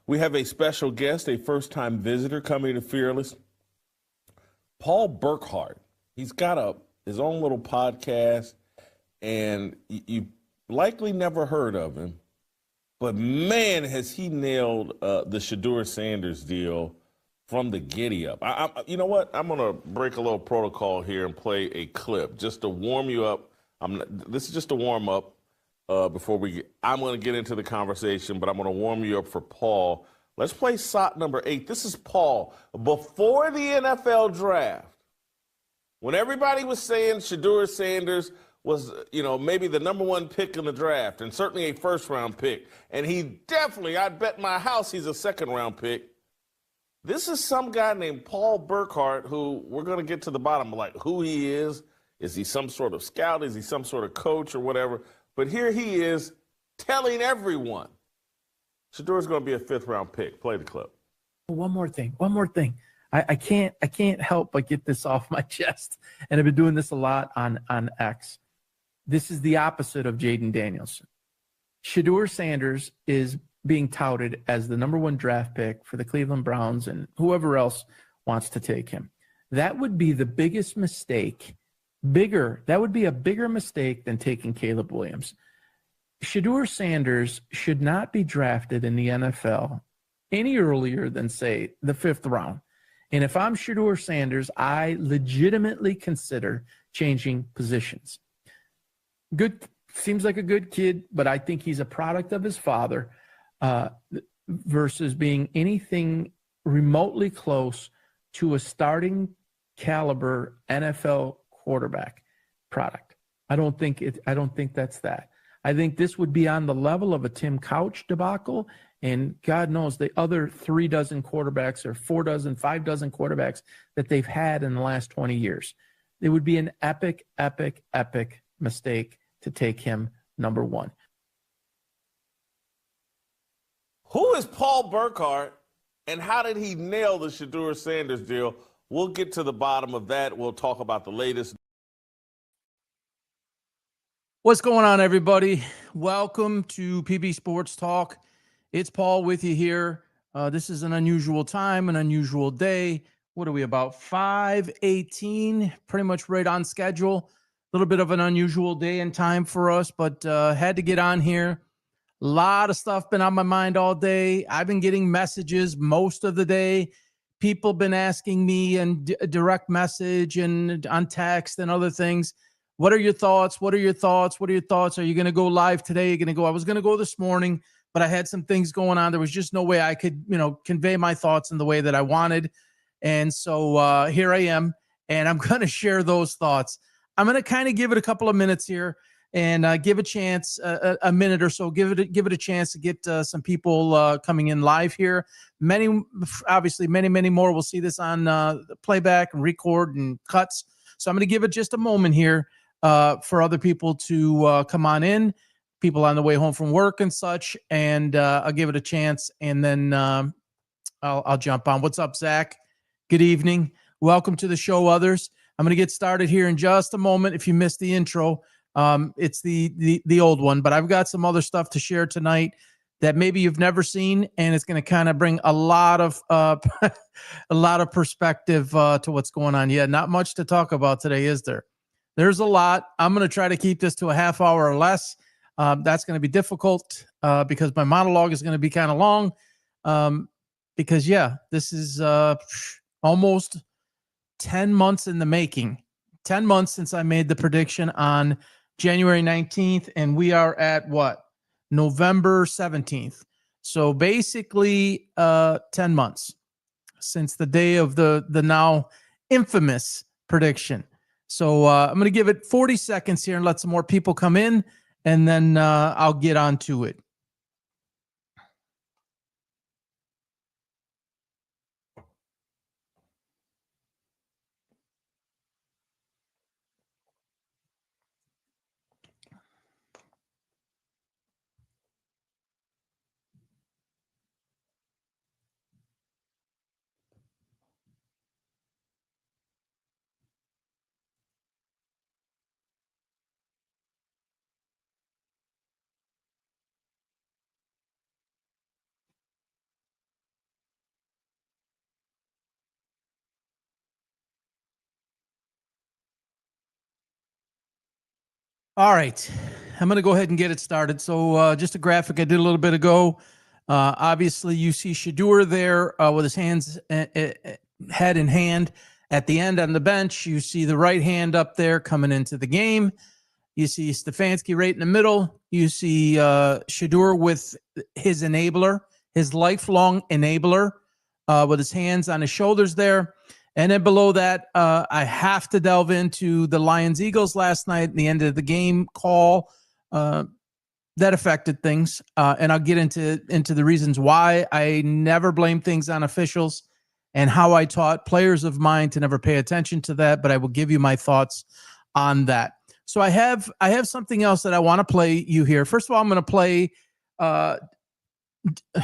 We have a special guest, a first-time visitor coming to Fearless, Paul Burkhart. He's got his own little podcast, and you likely never heard of him, but man, has he nailed the Shedeur Sanders deal from the giddy up. You know what? I'm gonna break a little protocol here and play a clip just to warm you up. This is just a warm up before I'm gonna get into the conversation, but I'm gonna warm you up for Paul. Let's play SOT number 8. This is Paul before the NFL draft, when everybody was saying Shedeur Sanders was, maybe the number one pick in the draft and certainly a first-round pick. And he definitely, I'd bet my house he's a second-round pick. This is some guy named Paul Burkhart who we're going to get to the bottom of, like, who he is. Is he some sort of scout? Is he some sort of coach or whatever? But here he is telling everyone Shedeur's going to be a fifth-round pick. Play the clip. One more thing. I can't help but get this off my chest. And I've been doing this a lot on X. This is the opposite of Jaden Danielson. Shedeur Sanders is being touted as the number one draft pick for the Cleveland Browns and whoever else wants to take him. That would be the biggest mistake. That would be a bigger mistake than taking Caleb Williams. Shedeur Sanders should not be drafted in the NFL any earlier than, say, the 5th round. And if I'm Shedeur Sanders, I legitimately consider changing positions. Seems like a good kid, but I think he's a product of his father versus being anything remotely close to a starting caliber NFL quarterback product. I don't think that's that. I think this would be on the level of a Tim Couch debacle, and God knows the other 3 dozen quarterbacks or 4 dozen, 5 dozen quarterbacks that they've had in the last 20 years. It would be an epic, epic, epic mistake to take him number one. Who is Paul Burkhart, and how did he nail the Shedeur Sanders deal? We'll get to the bottom of that. We'll talk about the latest. What's going on, everybody? Welcome to PB Sports Talk. It's Paul with you here. This is an unusual time, an unusual day. What are we, about 5:18? Pretty much right on schedule. A little bit of an unusual day and time for us, but had to get on here. A lot of stuff been on my mind all day. I've been getting messages most of the day. People been asking me in direct message and on text and other things. What are your thoughts? What are your thoughts? What are your thoughts? Are you going to go live today? You're going to go? I was going to go this morning, but I had some things going on. There was just no way I could, convey my thoughts in the way that I wanted. And so here I am, and I'm going to share those thoughts. I'm going to kind of give it a couple of minutes here and give a chance, a minute or so, give it a chance to get some people coming in live here. Many more will see this on playback and record and cuts. So I'm going to give it just a moment here for other people to come on in, people on the way home from work and such, and I'll give it a chance, and then I'll jump on. What's up, Zach? Good evening. Welcome to the show, others. I'm going to get started here in just a moment. If you missed the intro, it's the old one, but I've got some other stuff to share tonight that maybe you've never seen, and it's going to kind of bring a lot of perspective to what's going on. Yeah, not much to talk about today, is there? There's a lot. I'm going to try to keep this to a half hour or less. That's going to be difficult because my monologue is going to be kind of long. Because this is almost 10 months in the making. 10 months since I made the prediction on January 19th, and we are at what? November 17th. So basically 10 months since the day of the now infamous prediction. So I'm going to give it 40 seconds here and let some more people come in, and then I'll get on to it. All right. I'm going to go ahead and get it started. So just a graphic I did a little bit ago. Obviously, you see Shedeur there with his hands head in hand. At the end on the bench, you see the right hand up there coming into the game. You see Stefanski right in the middle. You see Shedeur with his enabler, his lifelong enabler, with his hands on his shoulders there. And then below that, I have to delve into the Lions-Eagles last night and the end of the game call that affected things. And I'll get into the reasons why I never blame things on officials and how I taught players of mine to never pay attention to that. But I will give you my thoughts on that. So I have something else that I want to play you here. First of all, I'm going to play, I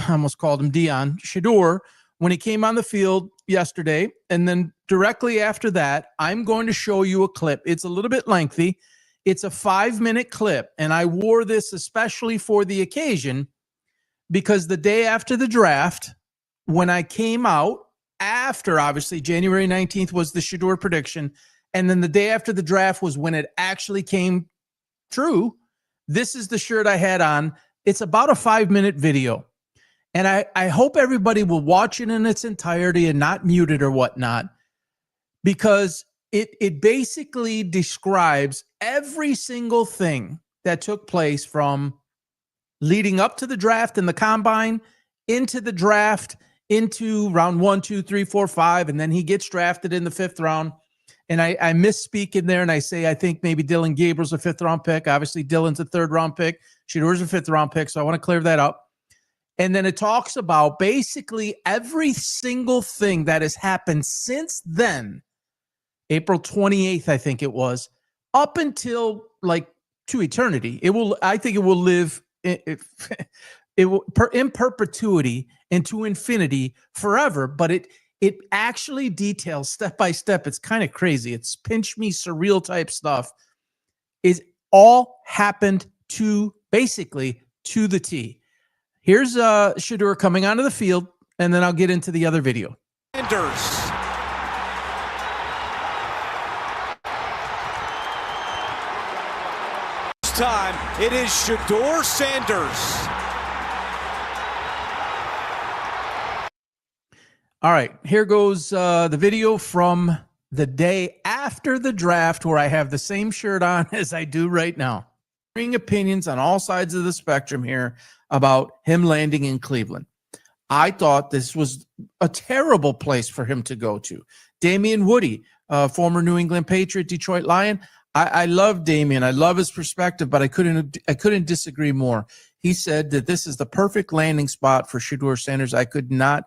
almost called him Dion, Shedeur, when he came on the field yesterday. And then directly after that, I'm going to show you a clip. It's a little bit lengthy. It's a 5-minute clip. And I wore this especially for the occasion because the day after the draft, when I came out, after obviously January 19th was the Shedeur prediction, and then the day after the draft was when it actually came true. This is the shirt I had on. It's about a 5-minute video. And I hope everybody will watch it in its entirety and not mute it or whatnot, because it basically describes every single thing that took place from leading up to the draft and the combine, into the draft, into round 1, 2, 3, 4, 5, and then he gets drafted in the 5th round. And I misspeak in there and I say I think maybe Dylan Gabriel's a 5th-round pick. Obviously, Dylan's a 3rd-round pick. Shedeur's a 5th-round pick, so I want to clear that up. And then it talks about basically every single thing that has happened since then, April 28th, I think it was, up until like to eternity. I think it will live it will in perpetuity and to infinity forever. But it actually details step by step. It's kind of crazy. It's pinch me surreal type stuff. Is all happened to basically to the T. Here's Shedeur coming onto the field, and then I'll get into the other video. Sanders. This time it is Shedeur Sanders. All right, here goes the video from the day after the draft, where I have the same shirt on as I do right now. Bring opinions on all sides of the spectrum here about him landing in Cleveland. I thought this was a terrible place for him to go to. Damian Woody, former New England Patriot, Detroit Lion. I love Damian. I love his perspective, but I couldn't disagree more. He said that this is the perfect landing spot for Shedeur Sanders. I could not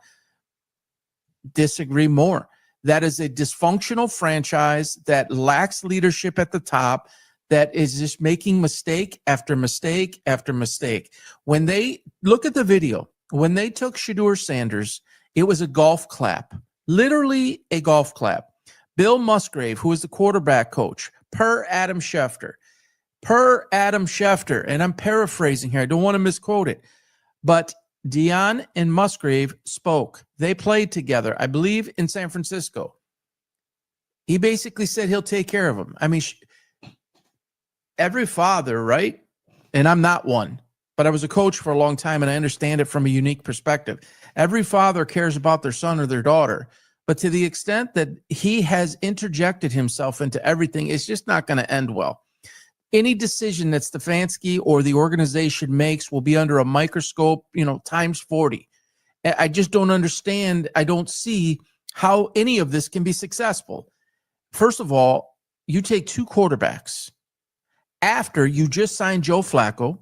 disagree more. That is a dysfunctional franchise that lacks leadership at the top, that is just making mistake after mistake after mistake. When they look at the video, when they took Shedeur Sanders, it was a golf clap, literally a golf clap. Bill Musgrave, who is the quarterback coach, per Adam Schefter, and I'm paraphrasing here, I don't want to misquote it, but Dion and Musgrave spoke. They played together, I believe, in San Francisco. He basically said he'll take care of him. I mean, every father, right? And I'm not one, but I was a coach for a long time and I understand it from a unique perspective. Every father cares about their son or their daughter, but to the extent that he has interjected himself into everything, it's just not going to end well. Any decision that Stefanski or the organization makes will be under a microscope, times 40. I just don't understand. I don't see how any of this can be successful. First of all, you take 2 quarterbacks after you just signed Joe Flacco,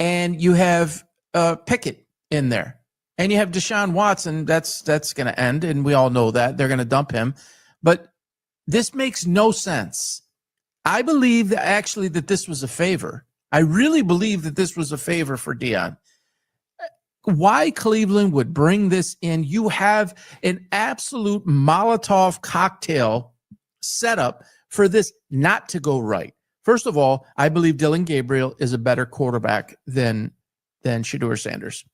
and you have Pickett in there, and you have Deshaun Watson. That's going to end, and we all know that. They're going to dump him. But this makes no sense. I believe that this was a favor. I really believe that this was a favor for Dion. Why Cleveland would bring this in? You have an absolute Molotov cocktail setup for this not to go right. First of all, I believe Dylan Gabriel is a better quarterback than Shedeur Sanders.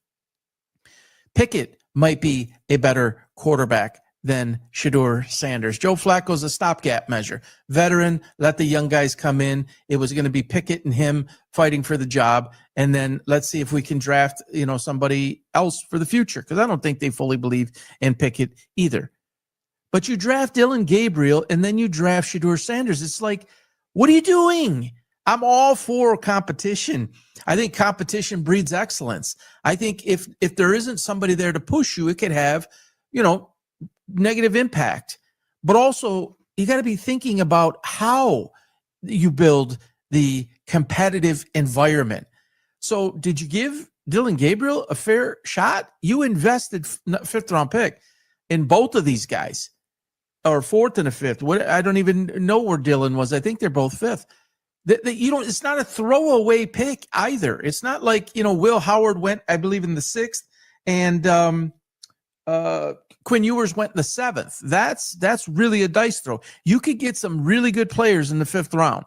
Pickett might be a better quarterback than Shedeur Sanders. Joe Flacco's a stopgap measure. Veteran, let the young guys come in. It was going to be Pickett and him fighting for the job. And then let's see if we can draft, somebody else for the future, because I don't think they fully believe in Pickett either. But you draft Dillon Gabriel and then you draft Shedeur Sanders. It's like, what are you doing? I'm all for competition. I think competition breeds excellence. I think if there isn't somebody there to push you, it could have, negative impact. But also, you got to be thinking about how you build the competitive environment. So did you give Dillon Gabriel a fair shot? You invested fifth-round pick in both of these guys, or fourth and a fifth. I don't even know where Dillon was. I think they're both fifth. It's not a throwaway pick either. It's not like, Will Howard went, I believe, in the sixth, and Quinn Ewers went in the seventh. That's really a dice throw. You could get some really good players in the fifth round.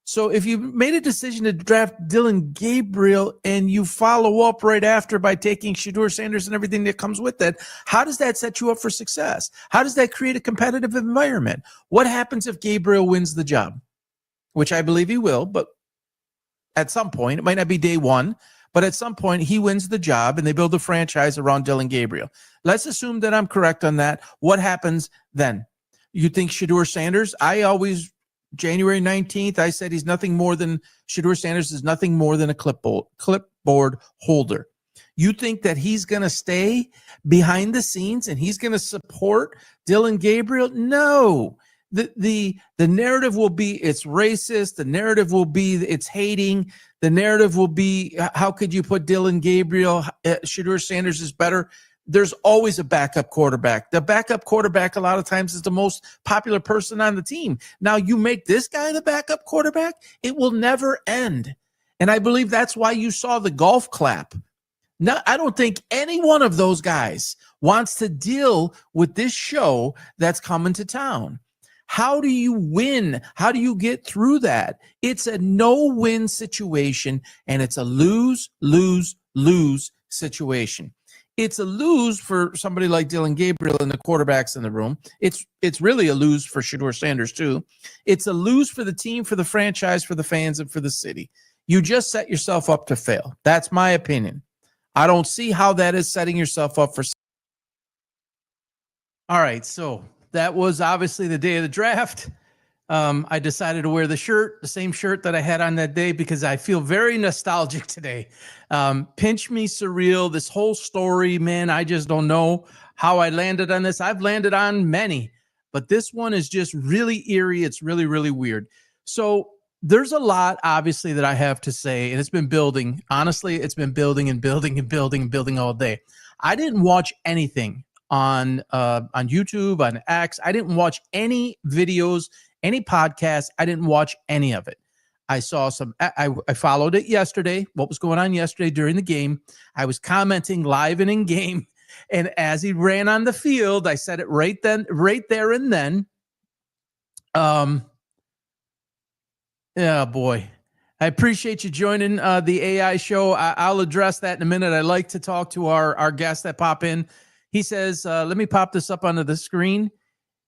So if you made a decision to draft Dillon Gabriel and you follow up right after by taking Shedeur Sanders and everything that comes with that, how does that set you up for success? How does that create a competitive environment? What happens if Gabriel wins the job? Which I believe he will, but at some point, it might not be day one, but at some point he wins the job and they build a franchise around Dillon Gabriel. Let's assume that I'm correct on that. What happens then? You think Shedeur Sanders? January 19th, I said Shedeur Sanders is nothing more than a clipboard holder. You think that he's going to stay behind the scenes and he's going to support Dillon Gabriel? No. The narrative will be it's racist. The narrative will be it's hating. The narrative will be how could you put Dillon Gabriel? Shedeur Sanders is better. There's always a backup quarterback. The backup quarterback a lot of times is the most popular person on the team. Now you make this guy the backup quarterback, it will never end. And I believe that's why you saw the golf clap. Now, I don't think any one of those guys wants to deal with this show that's coming to town. How do you win? How do you get through that? It's a no-win situation, and it's a lose, lose, lose situation. It's a lose for somebody like Dillon Gabriel and the quarterbacks in the room. It's really a lose for Shedeur Sanders too. It's a lose for the team, for the franchise, for the fans, and for the city. You just set yourself up to fail. That's my opinion. I don't see how that is setting yourself up for. All right, so that was obviously the day of the draft. I decided to wear the same shirt that I had on that day, because I feel very nostalgic today. Pinch me surreal, this whole story, man, I just don't know how I landed on this. I've landed on many, but this one is just really eerie. It's really, really weird. So there's a lot, obviously, that I have to say, and it's been building. Honestly, it's been building and building and building and building all day. I didn't watch anything on YouTube, on X. I didn't watch any videos, any podcasts. I didn't watch any of it. I saw I followed it yesterday, what was going on yesterday during the game. I was commenting live and in game. And as he ran on the field, I said it right there and then. Yeah, boy. I appreciate you joining the AI show. I'll address that in a minute. I like to talk to our guests that pop in. He says, let me pop this up onto the screen.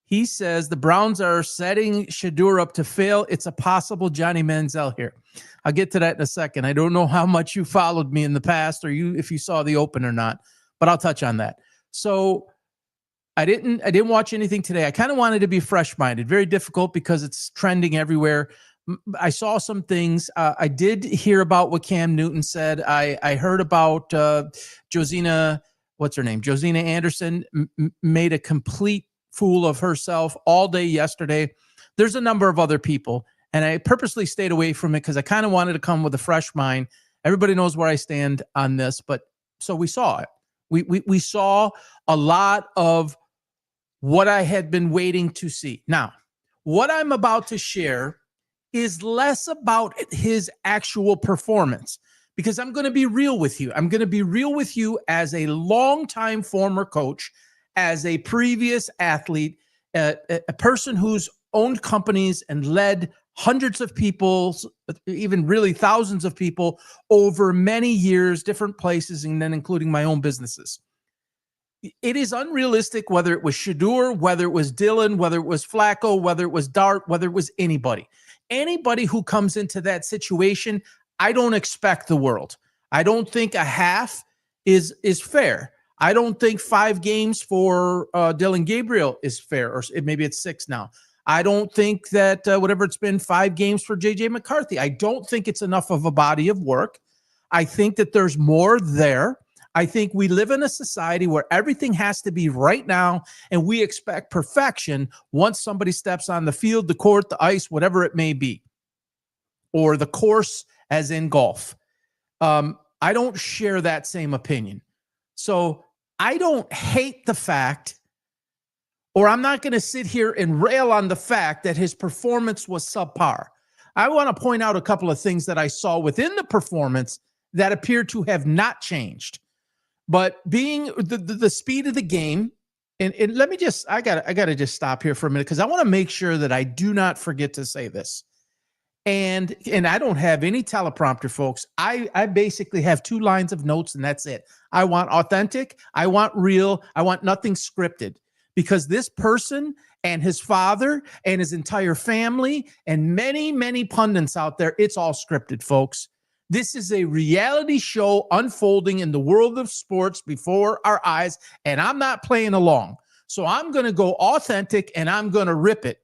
He says the Browns are setting Shedeur up to fail. It's a possible Johnny Manziel here. I'll get to that in a second. I don't know how much you followed me in the past, or if you saw the open or not, but I'll touch on that. So I didn't watch anything today. I kind of wanted to be fresh-minded. Very difficult because it's trending everywhere. I saw some things. I did hear about what Cam Newton said. I heard about Josina, what's her name? Josina Anderson made a complete fool of herself all day yesterday. There's a number of other people, and I purposely stayed away from it because I kind of wanted to come with a fresh mind. Everybody knows where I stand on this, but so we saw it. We saw a lot of what I had been waiting to see. Now, what I'm about to share is less about his actual performance, because I'm going to be real with you. I'm going to be real with you as a longtime former coach, as a previous athlete, a person who's owned companies and led hundreds of people, even really thousands of people over many years, different places, and then including my own businesses. it is unrealistic, whether it was Shedeur, whether it was Dylan, whether it was Flacco, whether it was Dart, whether it was anybody. Anybody who comes into that situation, I don't expect the world. I don't think a half is fair. I don't think 5 games for Dylan Gabriel is fair, or maybe it's 6 now. I don't think that whatever it's been, 5 games for J.J. McCarthy. I don't think it's enough of a body of work. I think that there's more there. I think we live in a society where everything has to be right now, and we expect perfection once somebody steps on the field, the court, the ice, whatever it may be, or the course as in golf. I don't share that same opinion. So I don't hate the fact, or I'm not going to sit here and rail on the fact that his performance was subpar. I want to point out a couple of things that I saw within the performance that appear to have not changed. But being the speed of the game, and let me just, I gotta just stop here for a minute, because I want to make sure that I do not forget to say this. And I don't have any teleprompter, folks. I basically have 2 lines of notes, and that's it. I want authentic. I want real. I want nothing scripted, because this person and his father and his entire family and many, many pundits out there, it's all scripted, folks. This is a reality show unfolding in the world of sports before our eyes, and I'm not playing along. So I'm going to go authentic, and I'm going to rip it.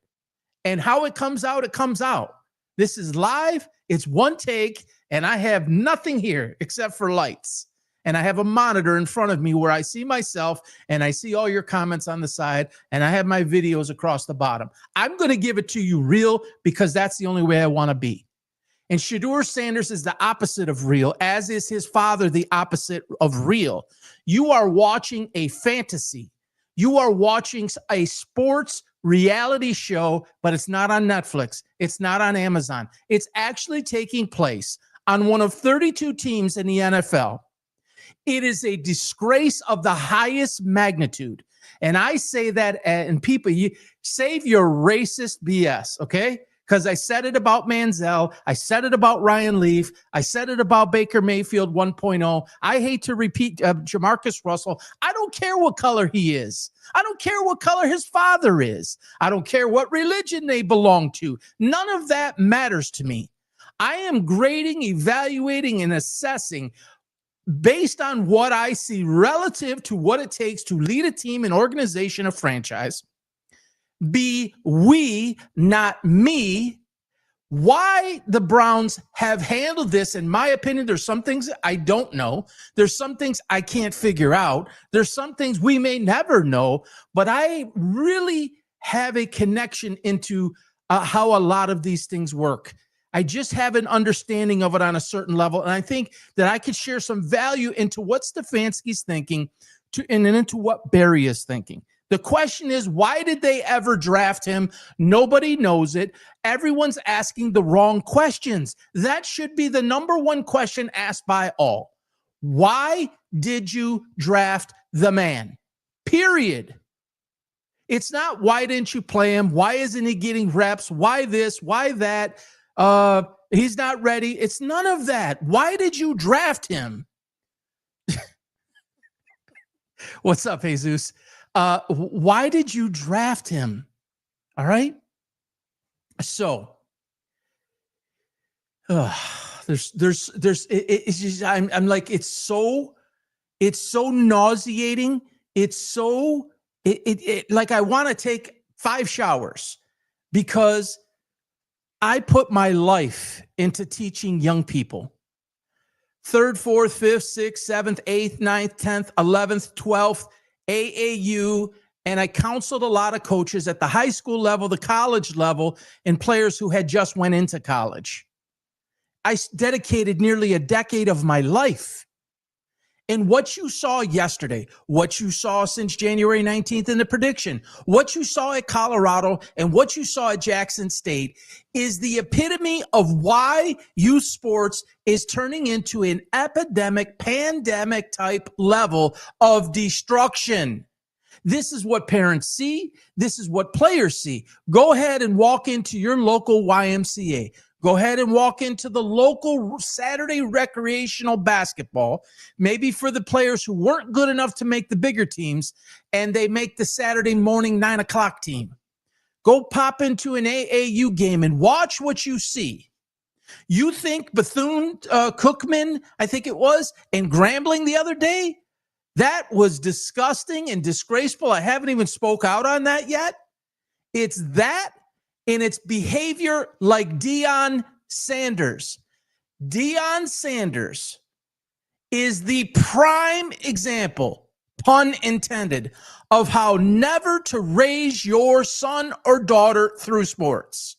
And how it comes out, it comes out. This is live. It's one take, and I have nothing here except for lights. And I have a monitor in front of me where I see myself, and I see all your comments on the side, and I have my videos across the bottom. I'm going to give it to you real, because that's the only way I want to be. And Shedeur Sanders is the opposite of real, as is his father the opposite of real. You are watching a fantasy. You are watching a sports reality show, but it's not on Netflix. It's not on Amazon. It's actually taking place on one of 32 teams in the NFL. It is a disgrace of the highest magnitude. And I say that, and people, you save your racist BS, okay? Because I said it about Manziel. I said it about Ryan Leaf. I said it about Baker Mayfield 1.0. I hate to repeat Jamarcus Russell. I don't care what color he is. I don't care what color his father is. I don't care what religion they belong to. None of that matters to me. I am grading, evaluating, and assessing based on what I see relative to what it takes to lead a team, an organization, a franchise. Be we, not me. Why the Browns have handled this, in my opinion, there's some things I don't know. There's some things I can't figure out. There's some things we may never know, but I really have a connection into how a lot of these things work. I just have an understanding of it on a certain level, and I think that I could share some value into what Stefanski's thinking and into what Barry is thinking. The question is, why did they ever draft him? Nobody knows it. Everyone's asking the wrong questions. That should be the number one question asked by all. Why did you draft the man? Period. It's not, why didn't you play him? Why isn't he getting reps? Why this? Why that? He's not ready. It's none of that. Why did you draft him? What's up, Jesus? Why did you draft him? All right. So, it's just, I'm like, it's so nauseating. It's so, like I want to take 5 showers, because I put my life into teaching young people. 3rd, 4th, 5th, 6th, 7th, 8th, 9th, 10th, 11th, 12th, AAU, and I counseled a lot of coaches at the high school level, the college level, and players who had just went into college. I dedicated nearly a decade of my life. And what you saw yesterday, what you saw since January 19th in the prediction, what you saw at Colorado, and what you saw at Jackson State is the epitome of why youth sports is turning into an epidemic, pandemic type level of destruction. This is what parents see. This is what players see. Go ahead and walk into your local YMCA. Go ahead and walk into the local Saturday recreational basketball, maybe for the players who weren't good enough to make the bigger teams, and they make the Saturday morning 9 o'clock team. Go pop into an AAU game and watch what you see. You think Bethune-Cookman, I think it was, and Grambling the other day, that was disgusting and disgraceful. I haven't even spoke out on that yet. It's that in its behavior like Deion Sanders. Deion Sanders is the prime example, pun intended, of how never to raise your son or daughter through sports.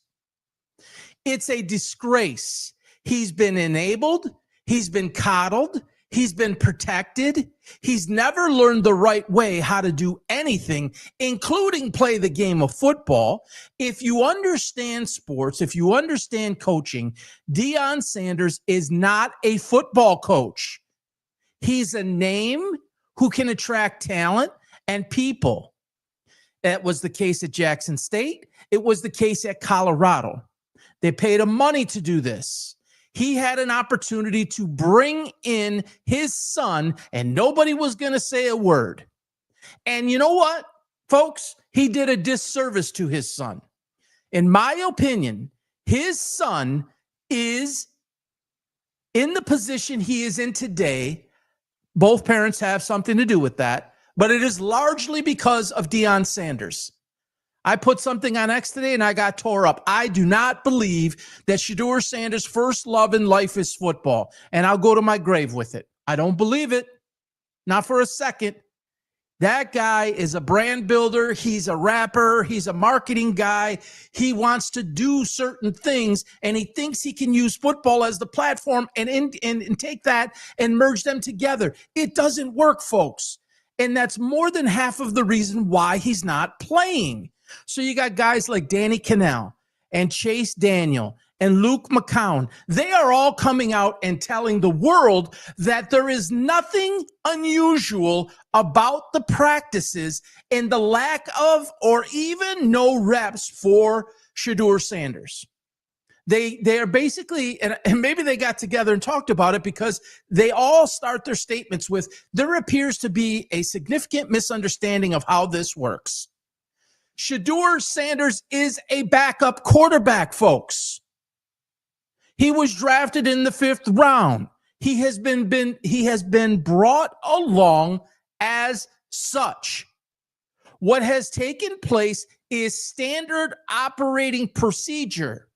It's a disgrace. He's been enabled. He's been coddled. He's been protected. He's never learned the right way how to do anything, including play the game of football. If you understand sports, if you understand coaching, Deion Sanders is not a football coach. He's a name who can attract talent and people. That was the case at Jackson State. It was the case at Colorado. They paid him money to do this. He had an opportunity to bring in his son, and nobody was going to say a word. And you know what, folks? He did a disservice to his son. In my opinion, his son is in the position he is in today. Both parents have something to do with that, but it is largely because of Deion Sanders. I put something on X today and I got tore up. I do not believe that Shedeur Sanders' first love in life is football, and I'll go to my grave with it. I don't believe it. Not for a second. That guy is a brand builder. He's a rapper. He's a marketing guy. He wants to do certain things, and he thinks he can use football as the platform and take that and merge them together. It doesn't work, folks. And that's more than half of the reason why he's not playing. So you got guys like Danny Kanell and Chase Daniel and Luke McCown. They are all coming out and telling the world that there is nothing unusual about the practices and the lack of or even no reps for Shedeur Sanders. They are basically, and maybe they got together and talked about it, because they all start their statements with, there appears to be a significant misunderstanding of how this works. Shedeur Sanders is a backup quarterback, folks. He was drafted in the 5th round. He has been brought along as such. What has taken place is standard operating procedure.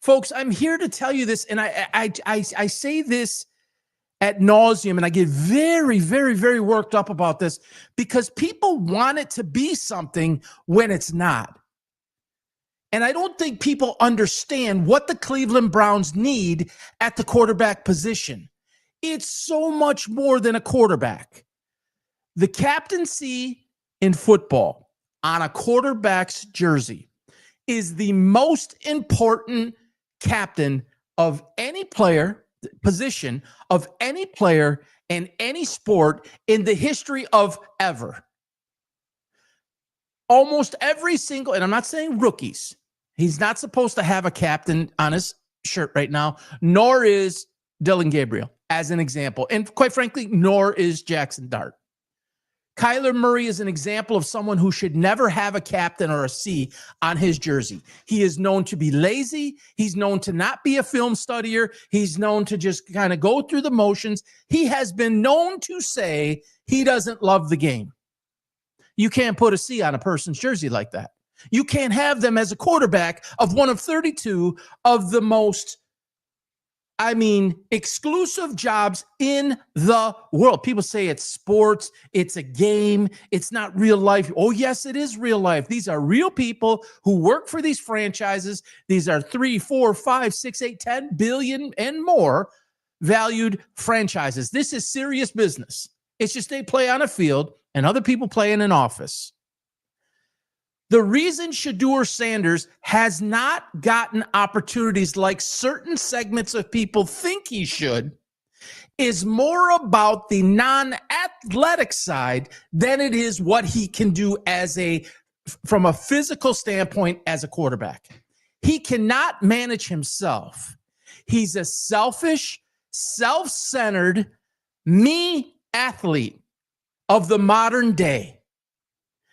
Folks, I'm here to tell you this, and I say this ad nauseum, and I get very, very, very worked up about this, because people want it to be something when it's not. And I don't think people understand what the Cleveland Browns need at the quarterback position. It's so much more than a quarterback. The captaincy in football on a quarterback's jersey is the most important captain of any player position of any player in any sport in the history of ever. Almost every single, and I'm not saying rookies, he's not supposed to have a captain on his shirt right now, nor is Dylan Gabriel, as an example. And quite frankly, nor is Jackson Dart. Kyler Murray is an example of someone who should never have a captain or a C on his jersey. He is known to be lazy. He's known to not be a film studier. He's known to just kind of go through the motions. He has been known to say he doesn't love the game. You can't put a C on a person's jersey like that. You can't have them as a quarterback of one of 32 of the most, exclusive jobs in the world. People say it's sports, it's a game, it's not real life. Oh, yes, it is real life. These are real people who work for these franchises. These are 3, 4, 5, 6, 8, 10 billion and more valued franchises. This is serious business. It's just they play on a field and other people play in an office. The reason Shedeur Sanders has not gotten opportunities like certain segments of people think he should is more about the non-athletic side than it is what he can do from a physical standpoint as a quarterback. He cannot manage himself. He's a selfish, self-centered, me athlete of the modern day.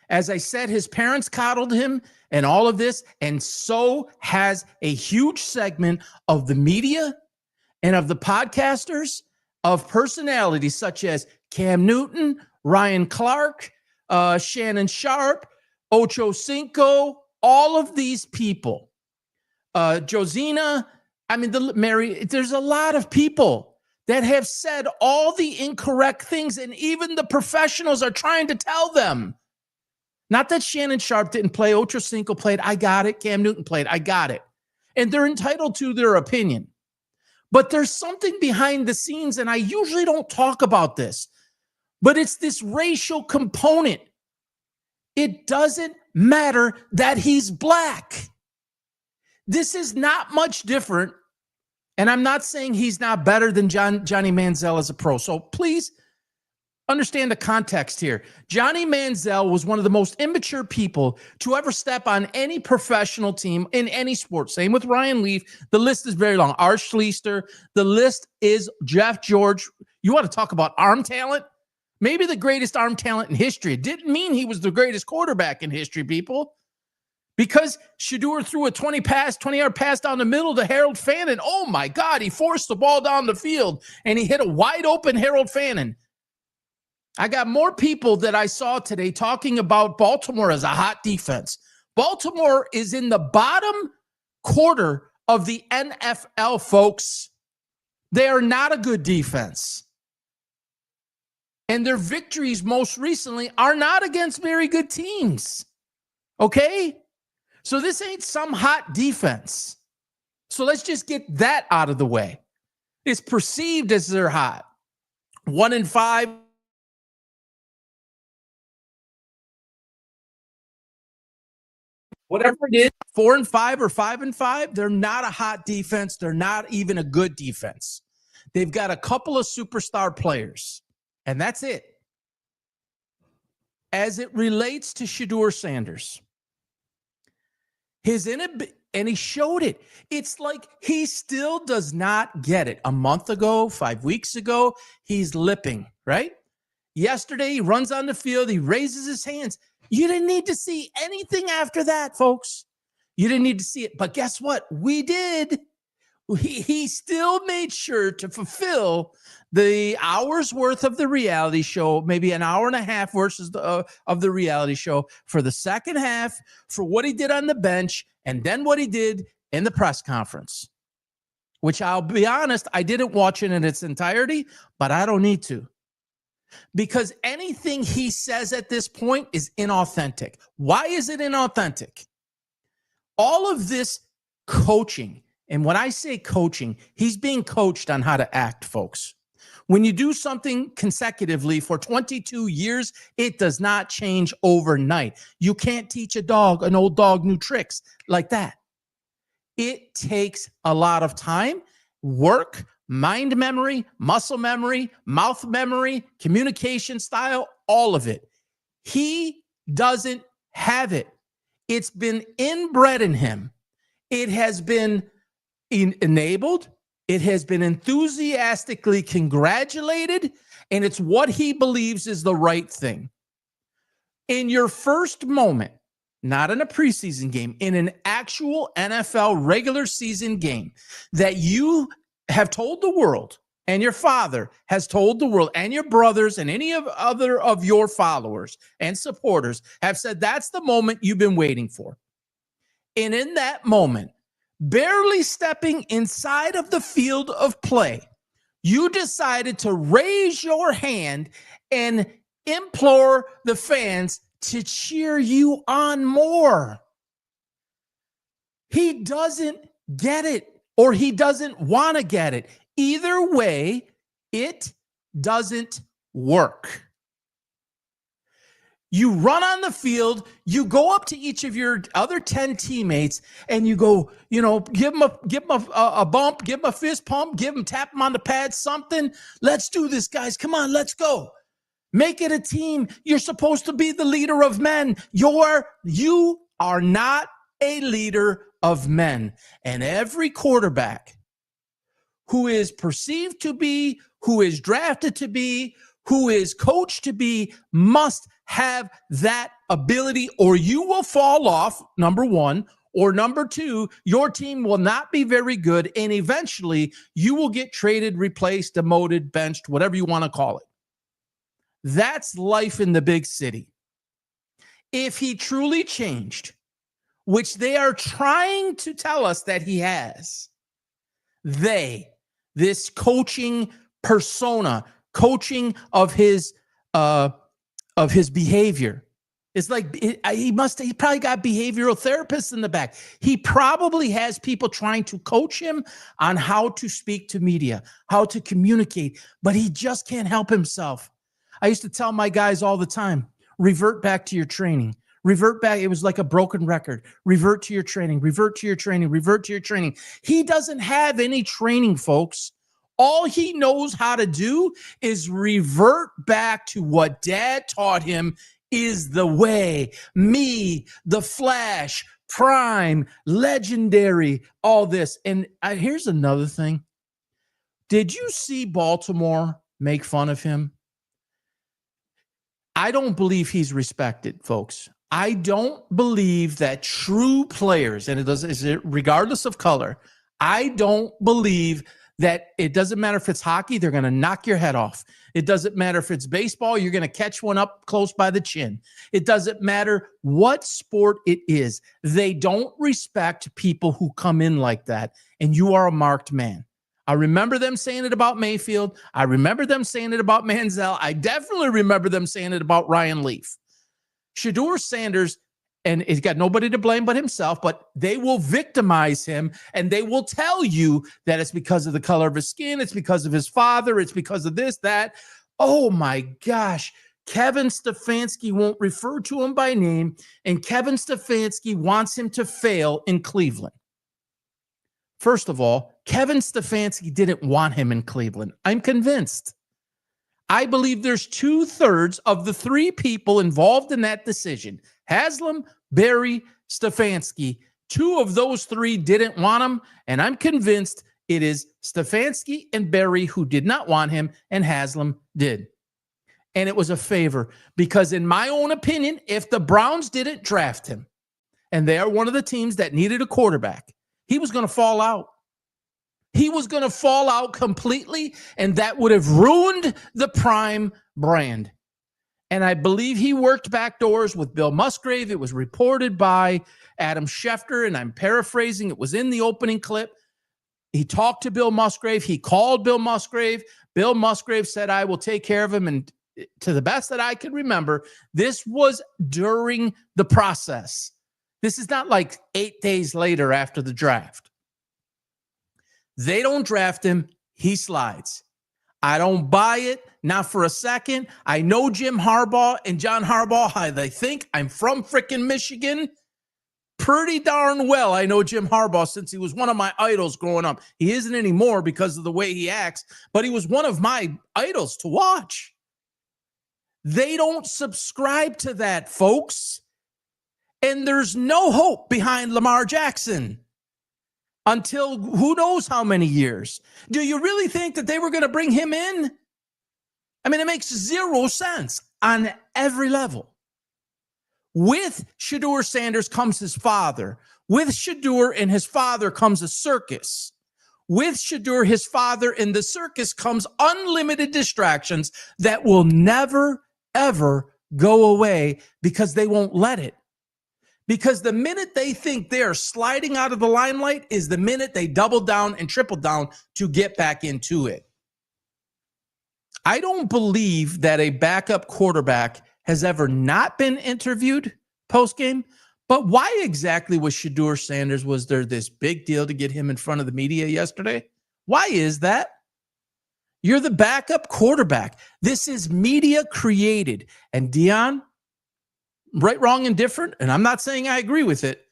As I said, his parents coddled him and all of this, and so has a huge segment of the media and of the podcasters, of personalities such as Cam Newton, Ryan Clark, Shannon Sharp, Ocho Cinco, all of these people, Josina, there's a lot of people that have said all the incorrect things, and even the professionals are trying to tell them. Not that Shannon Sharp didn't play, Ocho Cinco played, I got it. Cam Newton played, I got it. And they're entitled to their opinion. But there's something behind the scenes, and I usually don't talk about this, but it's this racial component. It doesn't matter that he's black. This is not much different, and I'm not saying he's not better than Johnny Manziel as a pro. So please understand the context here. Johnny Manziel was one of the most immature people to ever step on any professional team in any sport. Same with Ryan Leaf. The list is very long. Art Schleister. The list is Jeff George. You want to talk about arm talent? Maybe the greatest arm talent in history. It didn't mean he was the greatest quarterback in history, people. Because Shedeur threw a 20-yard pass down the middle to Harold Fannin. Oh, my God. He forced the ball down the field, and he hit a wide-open Harold Fannin. I got more people that I saw today talking about Baltimore as a hot defense. Baltimore is in the bottom quarter of the NFL, folks. They are not a good defense. And their victories most recently are not against very good teams. Okay? So this ain't some hot defense. So let's just get that out of the way. It's perceived as they're hot. 1-5. Whatever it is, 4-5 or 5-5, they're not a hot defense. They're not even a good defense. They've got a couple of superstar players, and that's it. As it relates to Shedeur Sanders, and he showed it. It's like he still does not get it. A month ago, 5 weeks ago, he's lipping, right? Yesterday, he runs on the field. He raises his hands. You didn't need to see anything after that, folks. You didn't need to see it. But guess what? We did. He still made sure to fulfill the hour's worth of the reality show, maybe an hour and a half versus of the reality show for the second half, for what he did on the bench, and then what he did in the press conference, which I'll be honest, I didn't watch it in its entirety, but I don't need to. Because anything he says at this point is inauthentic. Why is it inauthentic? All of this coaching, and when I say coaching, he's being coached on how to act, folks. When you do something consecutively for 22 years, it does not change overnight. You can't teach an old dog, new tricks like that. It takes a lot of time, work, mind memory, muscle memory, mouth memory, communication style, all of it. He doesn't have it. It's been inbred in him. It has been enabled. It has been enthusiastically congratulated, and it's what he believes is the right thing. In your first moment, not in a preseason game, in an actual NFL regular season game that you have told the world, and your father has told the world, and your brothers and any of other of your followers and supporters have said that's the moment you've been waiting for. And in that moment, barely stepping inside of the field of play, you decided to raise your hand and implore the fans to cheer you on more. He doesn't get it, or he doesn't want to get it. Either way, it doesn't work. You run on the field, you go up to each of your other 10 teammates, and you go, give them a bump, give them a fist pump, tap them on the pad, something. Let's do this, guys. Come on, let's go. Make it a team. You're supposed to be the leader of men. You are not a leader of men. And every quarterback who is perceived to be, who is drafted to be, who is coached to be, must have that ability, or you will fall off, number one, or number two, your team will not be very good, and eventually you will get traded, replaced, demoted, benched, whatever you want to call it. That's life in the big city. If he truly changed, which they are trying to tell us that he has, this coaching persona, coaching of his behavior, it's like he probably got behavioral therapists in the back. He probably has people trying to coach him on how to speak to media, how to communicate, but he just can't help himself. I used to tell my guys all the time, revert back to your training. Revert back. It was like a broken record. Revert to your training, revert to your training, revert to your training. He doesn't have any training, folks. All he knows how to do is revert back to what dad taught him is the way. Me, the Flash, Prime, Legendary, all this. And here's another thing. Did you see Baltimore make fun of him? I don't believe he's respected, folks. I don't believe that true players, and regardless of color, I don't believe that it doesn't matter if it's hockey, they're going to knock your head off. It doesn't matter if it's baseball, you're going to catch one up close by the chin. It doesn't matter what sport it is. They don't respect people who come in like that, and you are a marked man. I remember them saying it about Mayfield. I remember them saying it about Manziel. I definitely remember them saying it about Ryan Leaf. Shedeur Sanders, and he's got nobody to blame but himself, but they will victimize him, and they will tell you that it's because of the color of his skin, it's because of his father, it's because of this, that. Oh my gosh. Kevin Stefanski won't refer to him by name, and Kevin Stefanski wants him to fail in Cleveland. First of all, Kevin Stefanski didn't want him in Cleveland. I'm convinced. I believe there's 2/3 of the three people involved in that decision, Haslam, Berry, Stefanski. 2 of those 3 didn't want him, and I'm convinced it is Stefanski and Berry who did not want him, and Haslam did. And it was a favor because, in my own opinion, if the Browns didn't draft him, and they are one of the teams that needed a quarterback, he was going to fall out. He was going to fall out completely, and that would have ruined the Prime brand. And I believe he worked backdoors with Bill Musgrave. It was reported by Adam Schefter, and I'm paraphrasing. It was in the opening clip. He talked to Bill Musgrave. He called Bill Musgrave. Bill Musgrave said, I will take care of him. And to the best that I can remember, this was during the process. This is not like 8 days later after the draft. They don't draft him. He slides. I don't buy it. Not for a second. I know Jim Harbaugh and John Harbaugh. They think I'm from frickin' Michigan. Pretty darn well, I know Jim Harbaugh since he was one of my idols growing up. He isn't anymore because of the way he acts, but he was one of my idols to watch. They don't subscribe to that, folks. And there's no hope behind Lamar Jackson until who knows how many years. Do you really think that they were going to bring him in? I mean, it makes zero sense on every level. With Shedeur Sanders comes his father. With Shedeur and his father comes a circus. With Shedeur, his father, and the circus comes unlimited distractions that will never, ever go away because they won't let it. Because the minute they think they're sliding out of the limelight is the minute they double down and triple down to get back into it. I don't believe that a backup quarterback has ever not been interviewed post-game. But why exactly was Shedeur Sanders, was there this big deal to get him in front of the media yesterday? Why is that? You're the backup quarterback. This is media created. And Dion, right, wrong, and different, and I'm not saying I agree with it,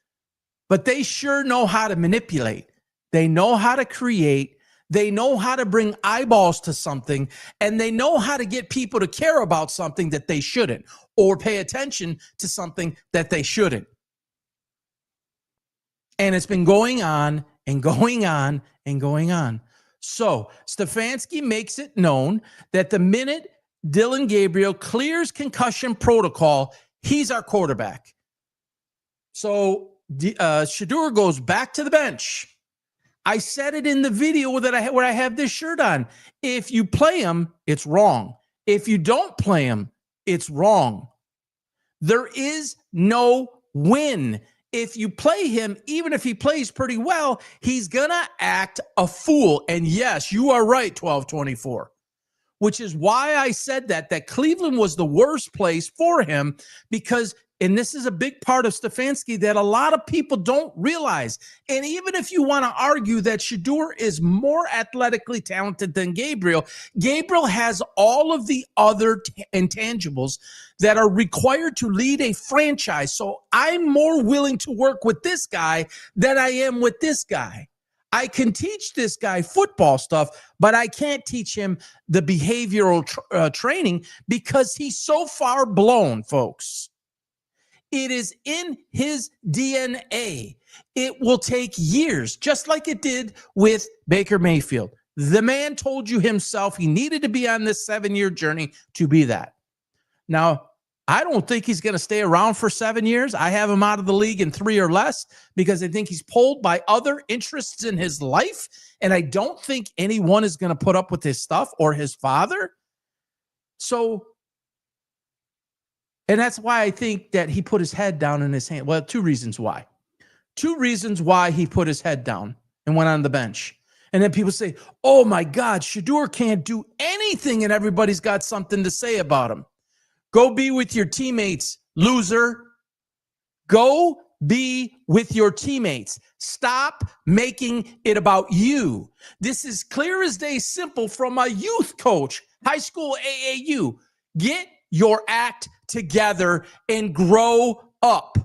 but they sure know how to manipulate. They know how to create. They know how to bring eyeballs to something, and they know how to get people to care about something that they shouldn't, or pay attention to something that they shouldn't. And it's been going on and going on and going on. So Stefanski makes it known that the minute Dylan Gabriel clears concussion protocol, he's our quarterback. So Shedeur goes back to the bench. I said it in the video where I have this shirt on. If you play him, it's wrong. If you don't play him, it's wrong. There is no win. If you play him, even if he plays pretty well, he's going to act a fool. And yes, you are right, 1224, which is why I said that Cleveland was the worst place for him because, and this is a big part of Stefanski that a lot of people don't realize. And even if you want to argue that Shedeur is more athletically talented than Gabriel, Gabriel has all of the other intangibles that are required to lead a franchise. So I'm more willing to work with this guy than I am with this guy. I can teach this guy football stuff, but I can't teach him the behavioral training because he's so far blown, folks. It is in his DNA. It will take years, just like it did with Baker Mayfield. The man told you himself he needed to be on this 7-year journey to be that. Now, I don't think he's going to stay around for 7 years. I have him out of the league in 3 or less because I think he's pulled by other interests in his life. And I don't think anyone is going to put up with his stuff or his father. And that's why I think that he put his head down in his hand. Well, 2 reasons why. 2 reasons why he put his head down and went on the bench. And then people say, oh my God, Shedeur can't do anything and everybody's got something to say about him. Go be with your teammates, loser. Go be with your teammates. Stop making it about you. This is clear as day simple from a youth coach, high school AAU. Get your act together and grow up.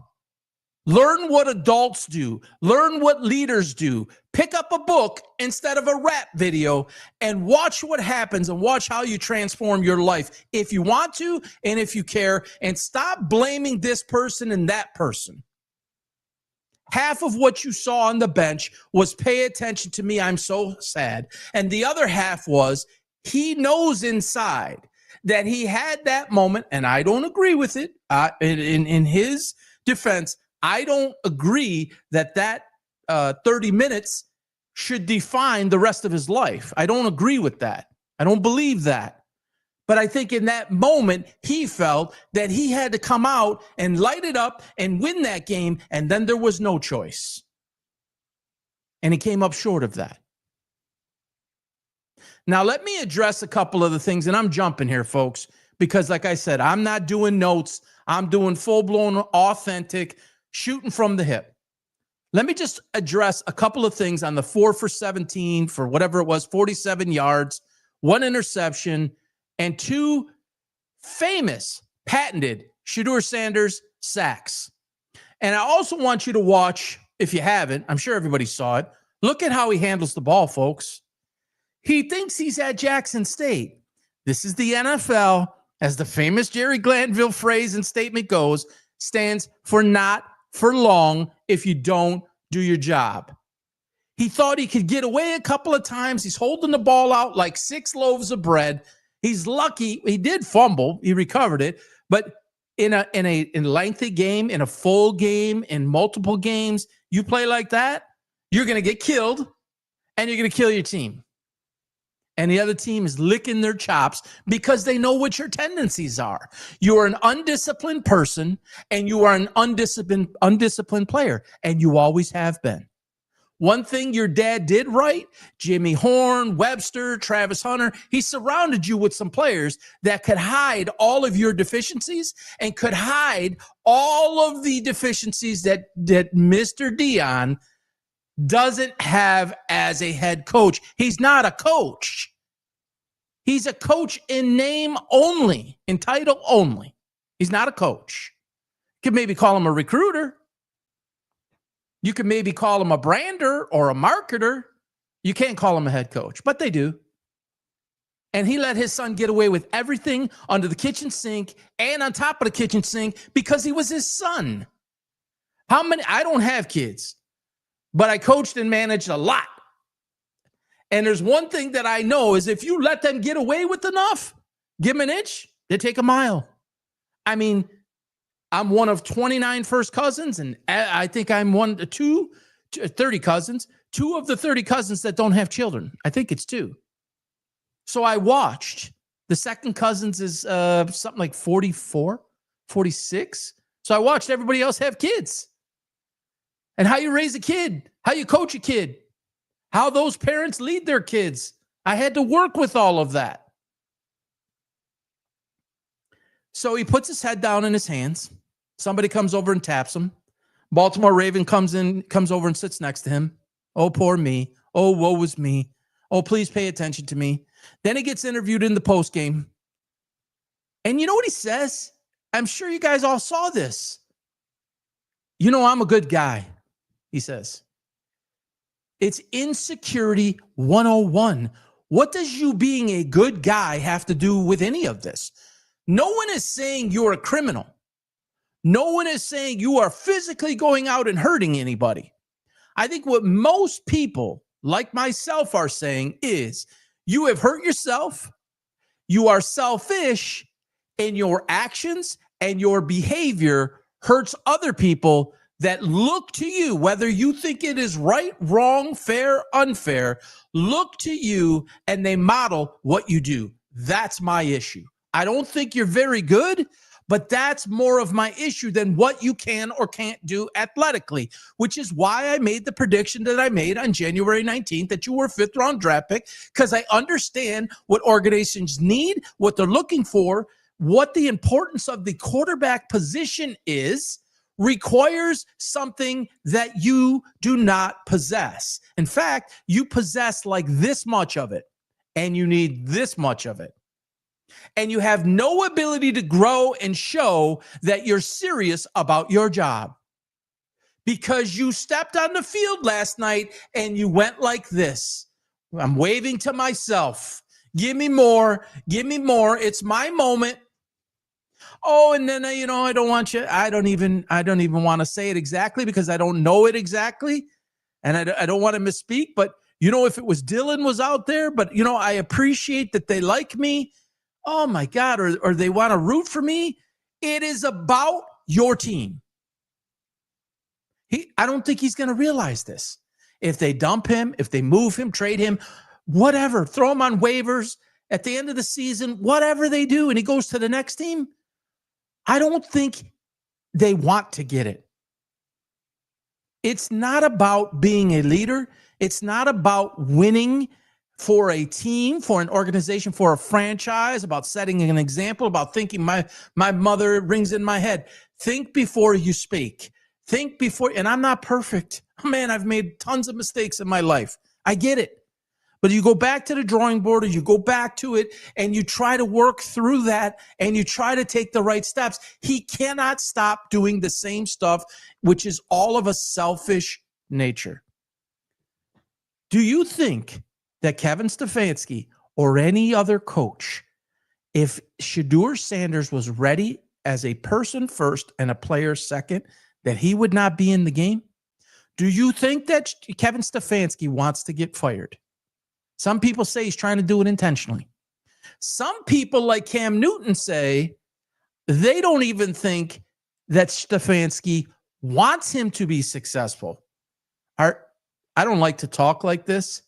Learn what adults do. Learn what leaders do. Pick up a book instead of a rap video and watch what happens and watch how you transform your life if you want to and if you care, and stop blaming this person and that person. Half of what you saw on the bench was pay attention to me, I'm so sad. And the other half was he knows inside that he had that moment, and I don't agree with it. In his defense, I don't agree that 30 minutes should define the rest of his life. I don't agree with that. I don't believe that. But I think in that moment, he felt that he had to come out and light it up and win that game, and then there was no choice. And he came up short of that. Now, let me address a couple of the things, and I'm jumping here, folks, because like I said, I'm not doing notes. I'm doing full-blown, authentic, shooting from the hip. Let me just address a couple of things on the 4 for 17 for whatever it was, 47 yards, 1 interception, and 2 famous, patented Shedeur Sanders sacks. And I also want you to watch, if you haven't, I'm sure everybody saw it, look at how he handles the ball, folks. He thinks he's at Jackson State. This is the NFL, as the famous Jerry Glanville phrase and statement goes, stands for not for long if you don't do your job. He thought he could get away a couple of times. He's holding the ball out like 6 loaves of bread. He's lucky. He did fumble. He recovered it. But in a lengthy game, in a full game, in multiple games, you play like that, you're going to get killed and you're going to kill your team. And the other team is licking their chops because they know what your tendencies are. You are an undisciplined person and you are an undisciplined player, and you always have been. One thing your dad did right, Jimmy Horn, Webster, Travis Hunter, he surrounded you with some players that could hide all of your deficiencies and could hide all of the deficiencies that Mr. Dion doesn't have as a head coach. He's not a coach. He's a coach in name only, in title only. He's not a coach. You could maybe call him a recruiter. You could maybe call him a brander or a marketer. You can't call him a head coach, but they do. And he let his son get away with everything under the kitchen sink and on top of the kitchen sink because he was his son. How many? I don't have kids. but I coached and managed a lot. And there's one thing that I know is if you let them get away with enough, give them an inch, they take a mile. I mean, I'm one of 29 first cousins, and I think I'm 30 cousins. 2 of the 30 cousins that don't have children. I think it's 2. So I watched. The second cousins is something like 44, 46. So I watched everybody else have kids. And how you raise a kid, how you coach a kid, how those parents lead their kids. I had to work with all of that. So he puts his head down in his hands. Somebody comes over and taps him. Baltimore Raven comes over and sits next to him. Oh, poor me. Oh, woe is me. Oh, please pay attention to me. Then he gets interviewed in the postgame. And you know what he says? I'm sure you guys all saw this. You know, I'm a good guy, he says. It's insecurity 101. What does you being a good guy have to do with any of this? No one is saying you're a criminal. No one is saying you are physically going out and hurting anybody. I think what most people like myself are saying is you have hurt yourself, you are selfish, and your actions and your behavior hurts other people that look to you, whether you think it is right, wrong, fair, unfair, look to you and they model what you do. That's my issue. I don't think you're very good, but that's more of my issue than what you can or can't do athletically, which is why I made the prediction that I made on January 19th that you were a 5th round draft pick, because I understand what organizations need, what they're looking for, what the importance of the quarterback position is, requires something that you do not possess. In fact, you possess like this much of it, and you need this much of it. And you have no ability to grow and show that you're serious about your job because you stepped on the field last night and you went like this. I'm waving to myself. Give me more. Give me more. It's my moment. Oh, and then, I don't want you. I don't even want to say it exactly because I don't know it exactly. And I don't want to misspeak, but if it was Dylan was out there, but I appreciate that they like me. Oh my God, or they want to root for me. It is about your team. I don't think he's going to realize this. If they dump him, if they move him, trade him, whatever, throw him on waivers at the end of the season, whatever they do, and he goes to the next team, I don't think they want to get it. It's not about being a leader. It's not about winning for a team, for an organization, for a franchise, about setting an example, about thinking my mother rings in my head. Think before you speak. Think before, and I'm not perfect. Man, I've made tons of mistakes in my life. I get it. But you go back to the drawing board or you go back to it and you try to work through that and you try to take the right steps. He cannot stop doing the same stuff, which is all of a selfish nature. Do you think that Kevin Stefanski or any other coach, if Shedeur Sanders was ready as a person first and a player second, that he would not be in the game? Do you think that Kevin Stefanski wants to get fired? Some people say he's trying to do it intentionally. Some people like Cam Newton say they don't even think that Stefanski wants him to be successful. I don't like to talk like this.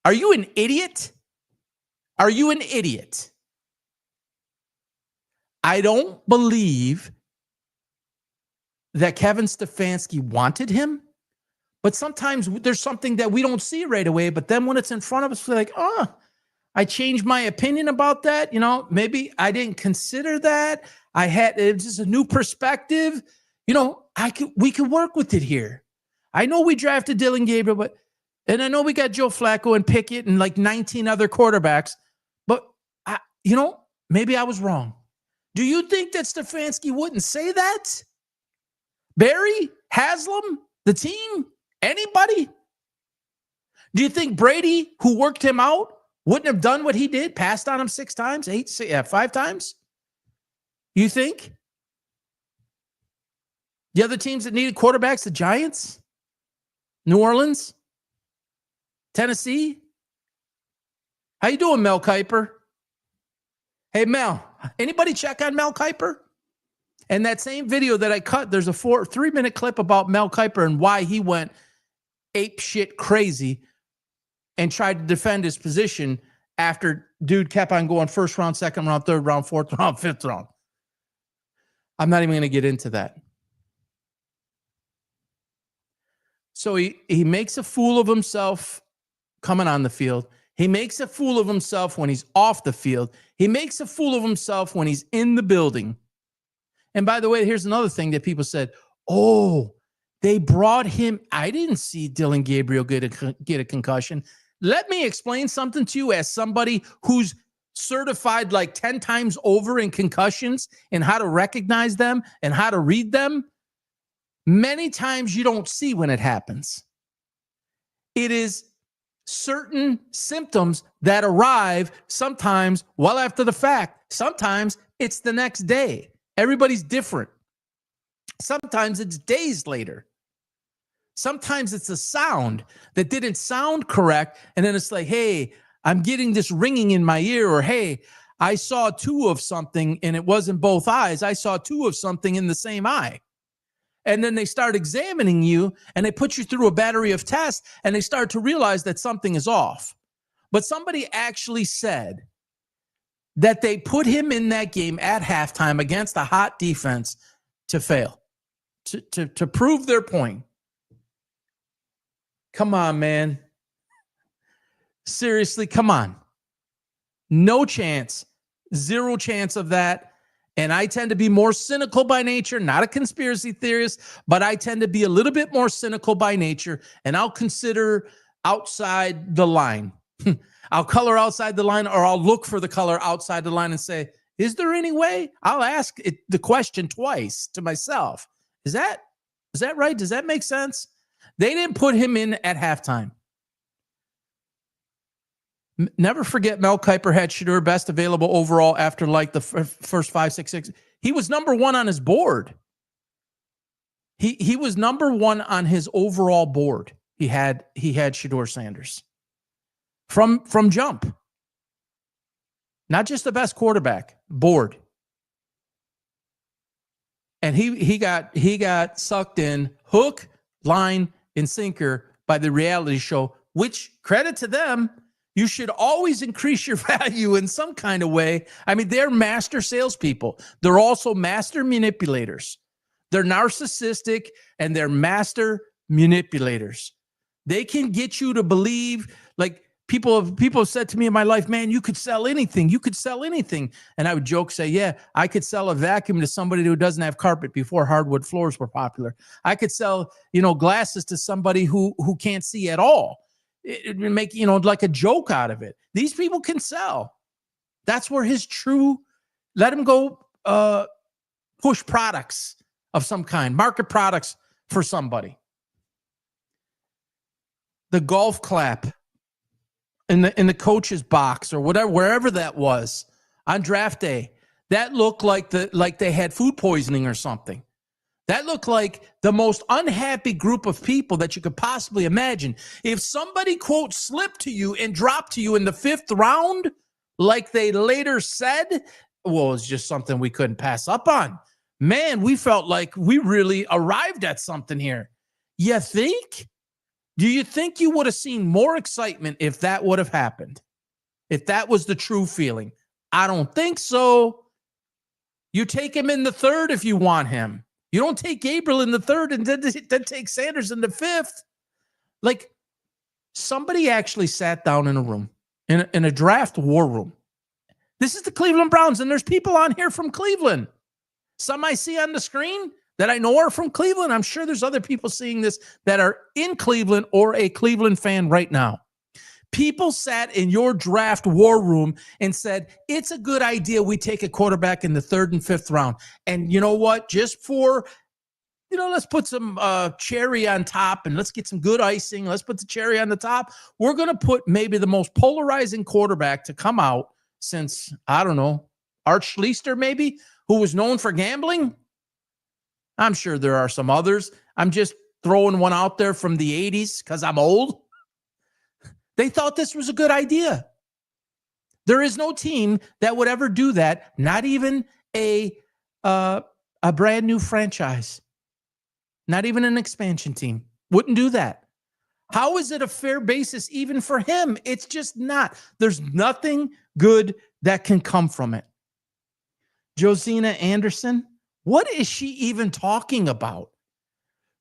Are you an idiot? Are you an idiot? I don't believe that Kevin Stefanski wanted him, but sometimes there's something that we don't see right away, but then when it's in front of us, we're like, I changed my opinion about that. Maybe I didn't consider that. It's just a new perspective. We could work with it here. I know we drafted Dylan Gabriel, and I know we got Joe Flacco and Pickett and like 19 other quarterbacks, but maybe I was wrong. Do you think that Stefanski wouldn't say that? Barry, Haslam, the team, anybody? Do you think Brady, who worked him out, wouldn't have done what he did, passed on him 5 times? You think? The other teams that needed quarterbacks, the Giants? New Orleans? Tennessee? How you doing, Mel Kiper? Hey, Mel, anybody check on Mel Kiper? And that same video that I cut, there's a 3-minute clip about Mel Kiper and why he went ape shit crazy and tried to defend his position after dude kept on going first round, second round, third round, fourth round, fifth round. I'm not even going to get into that. So he makes a fool of himself coming on the field. He makes a fool of himself when he's off the field. He makes a fool of himself when he's in the building. And by the way, here's another thing that people said, oh, they brought him. I didn't see Dylan Gabriel get a concussion. Let me explain something to you as somebody who's certified like 10 times over in concussions and how to recognize them and how to read them. Many times you don't see when it happens. It is certain symptoms that arrive sometimes well after the fact. Sometimes it's the next day. Everybody's different. Sometimes it's days later. Sometimes it's a sound that didn't sound correct. And then it's like, hey, I'm getting this ringing in my ear, or hey, I saw two of something and it wasn't both eyes. I saw two of something in the same eye. And then they start examining you and they put you through a battery of tests and they start to realize that something is off. But somebody actually said that they put him in that game at halftime against a hot defense to fail, to prove their point. Come on, man. Seriously, come on. No chance. Zero chance of that. And I tend to be more cynical by nature, not a conspiracy theorist, but I tend to be a little bit more cynical by nature, and I'll consider outside the line. I'll color outside the line, or I'll look for the color outside the line and say, is there any way? I'll ask the question twice to myself. Is that right? Does that make sense? They didn't put him in at halftime. Never forget Mel Kiper had Shedeur best available overall after like the first 5, 6, 6. He was number one on his board. He was number one on his overall board. He had Shedeur Sanders from jump. Not just the best quarterback, board. And he got sucked in hook, line, and sinker by the reality show, which, credit to them, you should always increase your value in some kind of way. I mean, they're master salespeople. They're also master manipulators. They're narcissistic and they're master manipulators. They can get you to believe, like people have said to me in my life, man, you could sell anything. You could sell anything. And I would joke, say, yeah, I could sell a vacuum to somebody who doesn't have carpet before hardwood floors were popular. I could sell, glasses to somebody who can't see at all. It would make, like a joke out of it. These people can sell. That's where his true, let him go push products of some kind, market products for somebody. The golf clap in the coach's box or whatever, wherever that was on draft day, that looked like they had food poisoning or something. That looked like the most unhappy group of people that you could possibly imagine. If somebody, quote, slipped to you and dropped to you in the 5th round, like they later said, well, it's just something we couldn't pass up on. Man, we felt like we really arrived at something here. You think? Do you think you would have seen more excitement if that would have happened? If that was the true feeling? I don't think so. You take him in the 3rd if you want him. You don't take Gabriel in the 3rd and then take Sanders in the 5th. Like, somebody actually sat down in a room, in a draft war room. This is the Cleveland Browns, and there's people on here from Cleveland. Some I see on the screen that I know are from Cleveland. I'm sure there's other people seeing this that are in Cleveland or a Cleveland fan right now. People sat in your draft war room and said, it's a good idea we take a quarterback in the 3rd and 5th round. And you know what? Just for, let's put some cherry on top and let's get some good icing. Let's put the cherry on the top. We're going to put maybe the most polarizing quarterback to come out since, I don't know, Art Schlichter maybe, who was known for gambling. I'm sure there are some others. I'm just throwing one out there from the 80s because I'm old. They thought this was a good idea. There is no team that would ever do that, not even a brand new franchise, not even an expansion team. Wouldn't do that. How is it a fair basis even for him? It's just not. There's nothing good that can come from it. Josina Anderson, what is she even talking about?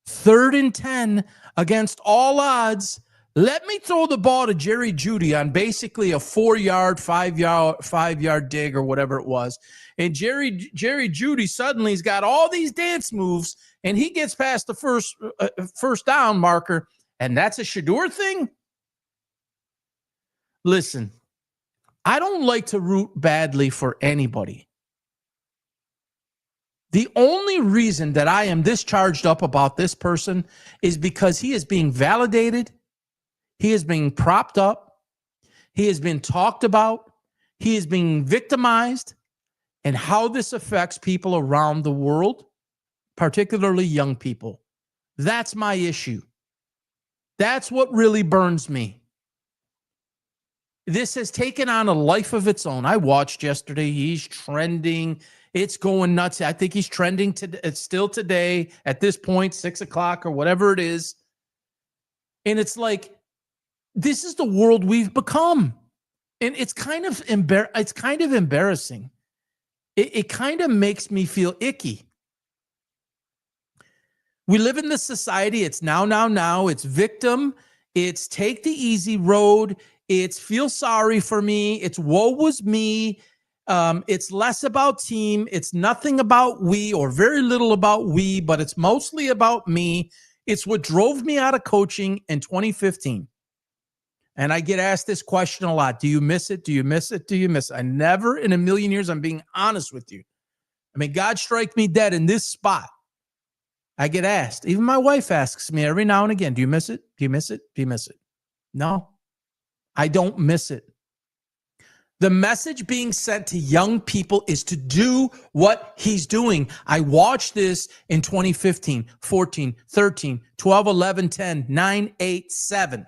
3rd and 10 against all odds. Let me throw the ball to Jerry Jeudy on basically a 4-yard, 5-yard dig or whatever it was. And Jerry Jeudy suddenly has got all these dance moves, and he gets past the first down marker, and that's a Shedeur thing? Listen, I don't like to root badly for anybody. The only reason that I am this charged up about this person is because he is being validated. He is being propped up. He has been talked about. He is being victimized, and how this affects people around the world, particularly young people. That's my issue. That's what really burns me. This has taken on a life of its own. I watched yesterday. He's trending. It's going nuts. I think he's trending it's still today at this point, 6 o'clock or whatever it is. And it's like, this is the world we've become. And it's kind of embarrassing. It kind of makes me feel icky. We live in this society. It's now. It's victim. It's take the easy road. It's feel sorry for me. It's woe was me. It's less about team. It's nothing about we, or very little about we, but it's mostly about me. It's what drove me out of coaching in 2015. And I get asked this question a lot. Do you miss it? Do you miss it? Do you miss it? I never in a million years, I'm being honest with you. I mean, God strike me dead in this spot. I get asked. Even my wife asks me every now and again, do you miss it? Do you miss it? Do you miss it? No, I don't miss it. The message being sent to young people is to do what he's doing. I watched this in 2015, 14, 13, 12, 11, 10, 9, 8, 7.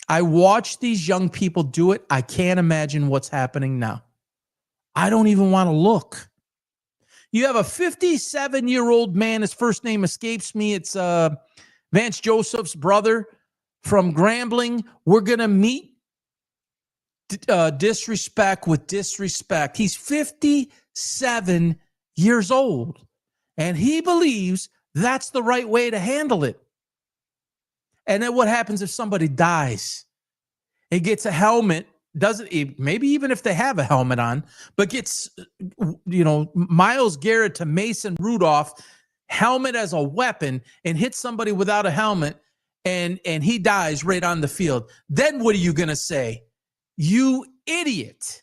I watched these young people do it. I can't imagine what's happening now. I don't even want to look. You have a 57-year-old man. His first name escapes me. It's Vance Joseph's brother from Grambling. We're going to meet disrespect with disrespect. He's 57 years old, and he believes that's the right way to handle it. And then what happens if somebody dies? It gets a helmet, maybe even if they have a helmet on, but gets, Myles Garrett to Mason Rudolph, helmet as a weapon, and hits somebody without a helmet, and he dies right on the field. Then what are you going to say? You idiot.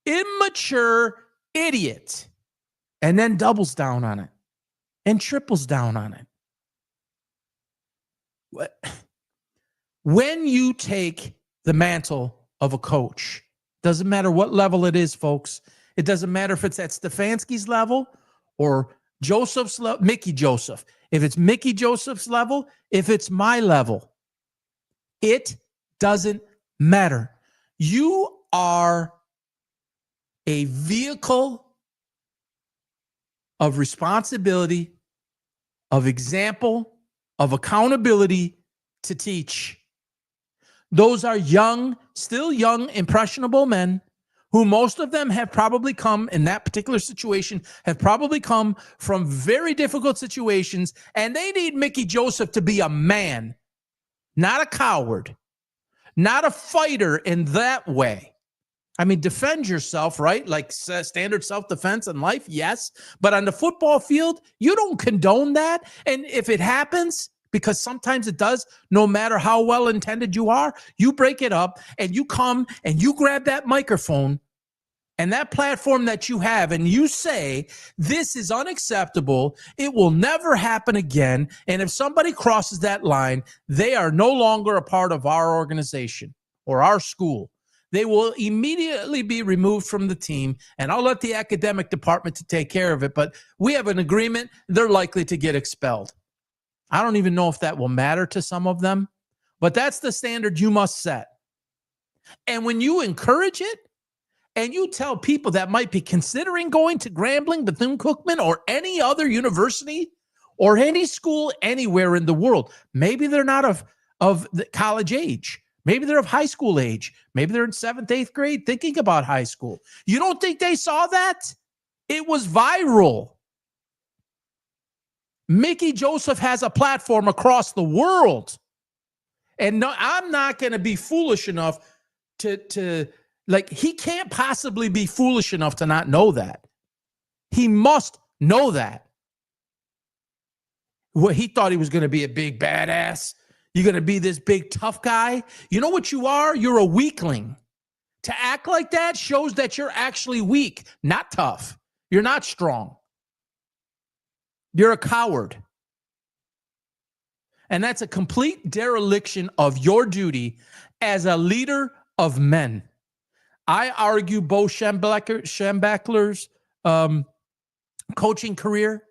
Immature idiot. And then doubles down on it and triples down on it. When you take the mantle of a coach, doesn't matter what level it is, folks. It doesn't matter if it's at Stefanski's level or Joseph's level, Mickey Joseph. If it's Mickey Joseph's level, if it's my level, it doesn't matter. You are a vehicle of responsibility, of example, of accountability to teach. Those are young, still young, impressionable men who most of them have probably come in that particular situation, have probably come from very difficult situations, and they need Mickey Joseph to be a man, not a coward, not a fighter in that way. I mean, defend yourself, right? Like standard self-defense in life, yes. But on the football field, you don't condone that. And if it happens, because sometimes it does, no matter how well-intended you are, you break it up and you come and you grab that microphone and that platform that you have and you say, this is unacceptable. It will never happen again. And if somebody crosses that line, they are no longer a part of our organization or our school. They will immediately be removed from the team, and I'll let the academic department to take care of it, but we have an agreement. They're likely to get expelled. I don't even know if that will matter to some of them, but that's the standard you must set. And when you encourage it and you tell people that might be considering going to Grambling, Bethune-Cookman, or any other university or any school anywhere in the world, maybe they're not of the college age. Maybe they're of high school age. Maybe they're in 7th, 8th grade thinking about high school. You don't think they saw that? It was viral. Mickey Joseph has a platform across the world. And no, I'm not going to be foolish enough to he can't possibly be foolish enough to not know that. He must know that. Well, he thought he was going to be a big badass. You're going to be this big tough guy. You know what you are? You're a weakling. To act like that shows that you're actually weak, not tough. You're not strong. You're a coward. And that's a complete dereliction of your duty as a leader of men. I argue Bo Schembechler's coaching career.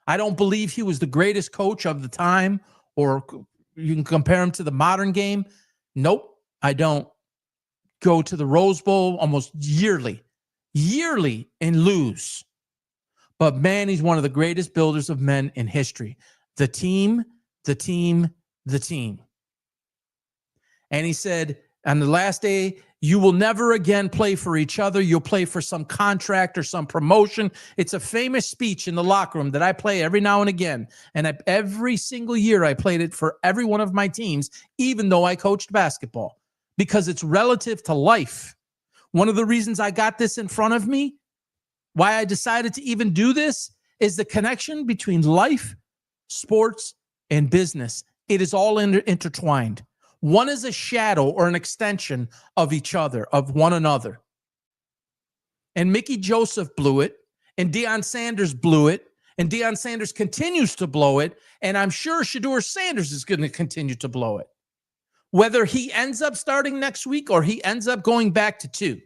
I don't believe he was the greatest coach of the time, or you can compare him to the modern game. Nope, I don't. Go to the Rose Bowl almost yearly and lose. But man, he's one of the greatest builders of men in history. The team. And he said, on the last day, you will never again play for each other. You'll play for some contract or some promotion. It's a famous speech in the locker room that I play every now and again. And every single year I played it for every one of my teams, even though I coached basketball, because it's relative to life. One of the reasons I got this in front of me, why I decided to even do this, is the connection between life, sports, and business. It is all intertwined. One is a shadow or an extension of each other, of one another. And Mickey Joseph blew it, and Deion Sanders blew it, and Deion Sanders continues to blow it, and I'm sure Shedeur Sanders is going to continue to blow it. Whether he ends up starting next week or he ends up going back to 2.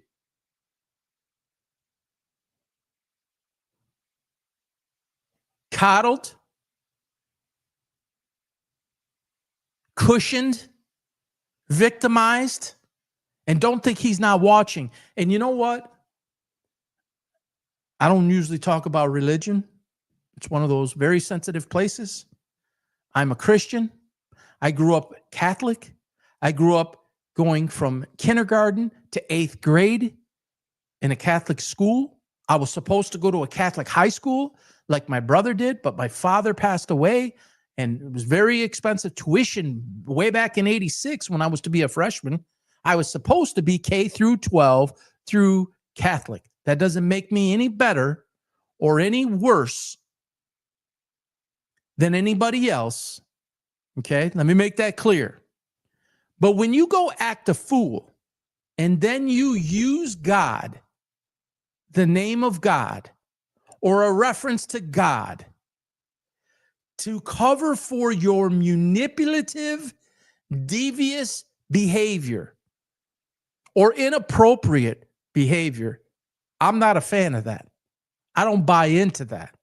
Coddled, cushioned, victimized, and don't think he's not watching. And you know what? I don't usually talk about religion. It's one of those very sensitive places. I'm a Christian. I grew up Catholic. I grew up going from kindergarten to 8th grade in a Catholic school. I was supposed to go to a Catholic high school like my brother did, but my father passed away. And it was very expensive tuition way back in 86 when I was to be a freshman. I was supposed to be K through 12 through Catholic. That doesn't make me any better or any worse than anybody else. Okay, let me make that clear. But when you go act a fool and then you use God, the name of God, or a reference to God, to cover for your manipulative, devious behavior or inappropriate behavior, I'm not a fan of that. I don't buy into that.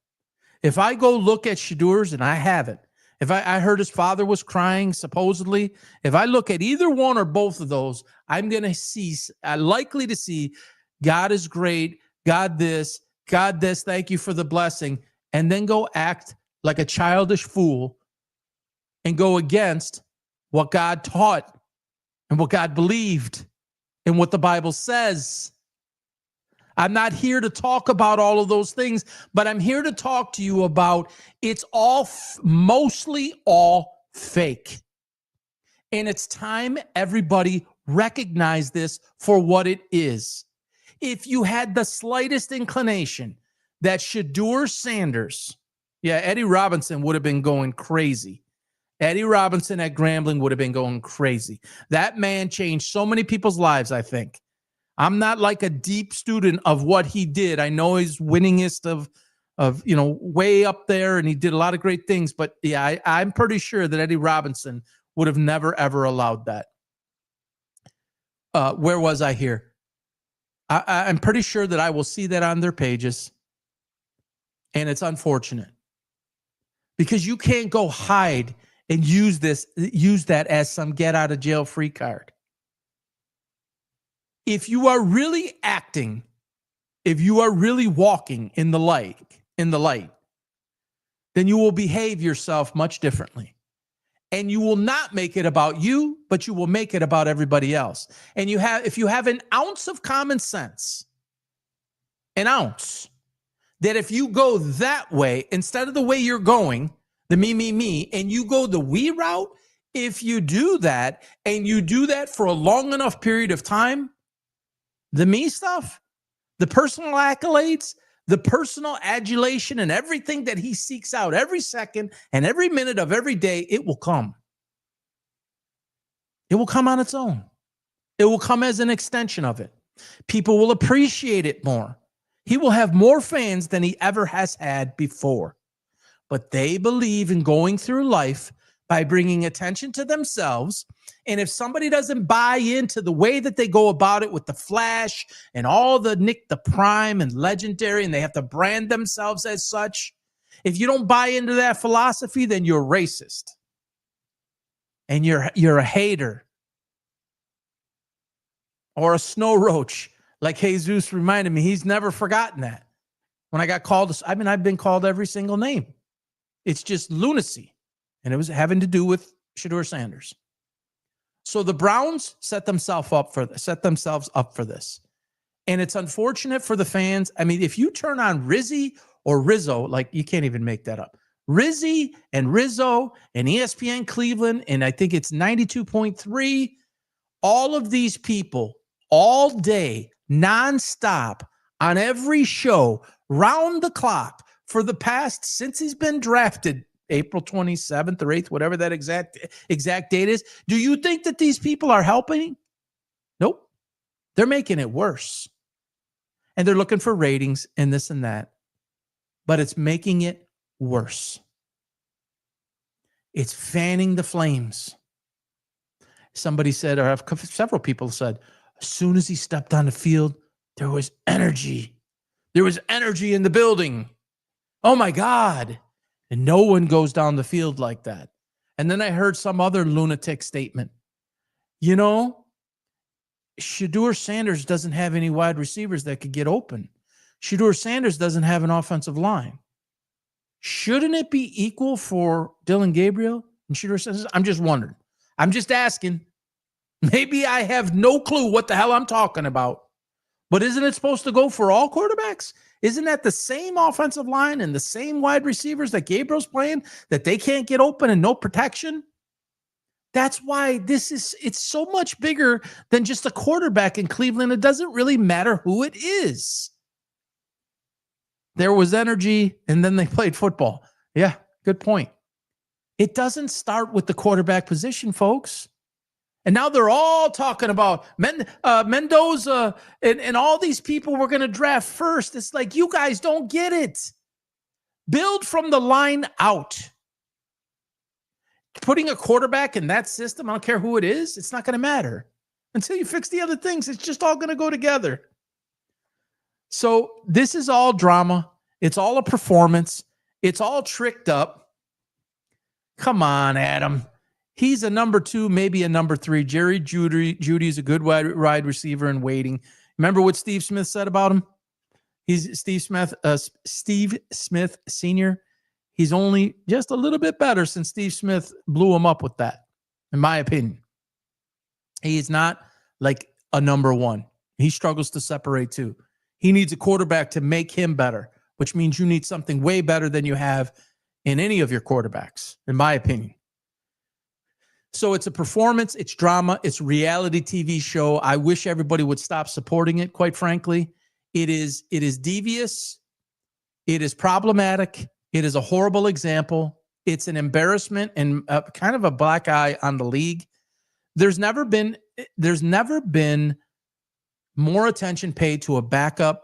If I go look at Shedeur's, and I haven't, if I heard his father was crying, supposedly, if I look at either one or both of those, I'm going to see, likely to see, God is great, God this, thank you for the blessing, and then go act like a childish fool and go against what God taught and what God believed and what the Bible says. I'm not here to talk about all of those things, but I'm here to talk to you about it's all mostly all fake. And it's time everybody recognize this for what it is. If you had the slightest inclination that Shedeur Sanders, Eddie Robinson would have been going crazy. Eddie Robinson at Grambling would have been going crazy. That man changed so many people's lives, I think. I'm not like a deep student of what he did. I know he's winningest of way up there, and he did a lot of great things. But yeah, I'm pretty sure that Eddie Robinson would have never, ever allowed that. where was I here? I'm pretty sure that I will see that on their pages. And it's unfortunate because you can't go hide and use that as some get out of jail free card. If you are really acting, if you are really walking in the light, then you will behave yourself much differently. And you will not make it about you, but you will make it about everybody else. And if you have an ounce of common sense, an ounce, that if you go that way, instead of the way you're going, the me, and you go the we route, if you do that and you do that for a long enough period of time, the me stuff, the personal accolades, the personal adulation, and everything that he seeks out every second and every minute of every day, it will come. It will come on its own. It will come as an extension of it. People will appreciate it more. He will have more fans than he ever has had before. But they believe in going through life by bringing attention to themselves. And if somebody doesn't buy into the way that they go about it with the flash and all the Nick the Prime and legendary, and they have to brand themselves as such, if you don't buy into that philosophy, then you're racist. And you're a hater. Or a snow roach. Like Jesus reminded me, he's never forgotten that. When I got called, I've been called every single name. It's just lunacy. And it was having to do with Shedeur Sanders. So the Browns set themselves up for this. And it's unfortunate for the fans. I mean, if you turn on Rizzy or Rizzo, like you can't even make that up. Rizzy and Rizzo and ESPN Cleveland, and I think it's 92.3, all of these people all day, nonstop, on every show, round the clock, for the past, since he's been drafted, April 27th or 8th, whatever that exact date is. Do you think that these people are helping? Nope. They're making it worse. And they're looking for ratings and this and that. But it's making it worse. It's fanning the flames. Somebody said, or several people said, as soon as he stepped on the field, there was energy. There was energy in the building. Oh my God. And no one goes down the field like that. And then I heard some other lunatic statement. You know, Shedeur Sanders doesn't have any wide receivers that could get open. Shedeur Sanders doesn't have an offensive line. Shouldn't it be equal for Dylan Gabriel and Shedeur Sanders? I'm just wondering. I'm just asking. Maybe I have no clue what the hell I'm talking about. But isn't it supposed to go for all quarterbacks? Isn't that the same offensive line and the same wide receivers that Gabriel's playing, that they can't get open and no protection? That's why it's so much bigger than just a quarterback in Cleveland. It doesn't really matter who it is. There was energy, and then they played football. Yeah, good point. It doesn't start with the quarterback position, folks. And now they're all talking about Mendoza and all these people we're going to draft first. It's like, you guys don't get it. Build from the line out. Putting a quarterback in that system, I don't care who it is, it's not going to matter. Until you fix the other things, it's just all going to go together. So this is all drama. It's all a performance. It's all tricked up. Come on, Adam. He's a number 2, maybe a number 3. Jerry Judy's a good wide receiver in waiting. Remember what Steve Smith said about him? He's Steve Smith Sr. He's only just a little bit better since Steve Smith blew him up with that, in my opinion. He is not like a number 1. He struggles to separate too. He needs a quarterback to make him better, which means you need something way better than you have in any of your quarterbacks, in my opinion. So it's a performance, it's drama, it's reality TV show. I wish everybody would stop supporting it, quite frankly. It is devious. It is problematic. It is a horrible example. It's an embarrassment and kind of a black eye on the league. There's never been more attention paid to a backup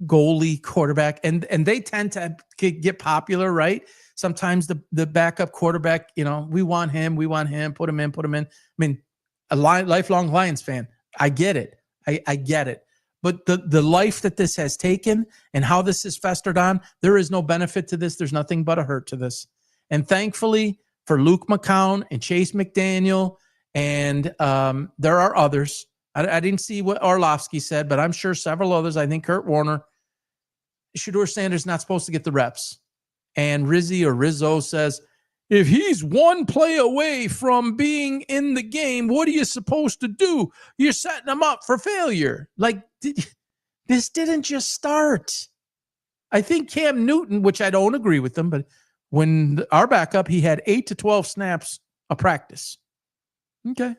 goalie quarterback, and they tend to get popular, right? Sometimes the backup quarterback, we want him, put him in. I mean, a lifelong Lions fan, I get it. I get it. But the life that this has taken and how this is festered on, there is no benefit to this. There's nothing but a hurt to this. And thankfully for Luke McCown and Chase McDaniel, and there are others. I didn't see what Orlovsky said, but I'm sure several others. I think Kurt Warner. Shedeur Sanders not supposed to get the reps. And Rizzo says, if he's one play away from being in the game, what are you supposed to do? You're setting him up for failure. Like, this didn't just start. I think Cam Newton, which I don't agree with him, but when our backup, he had 8 to 12 snaps of practice. Okay.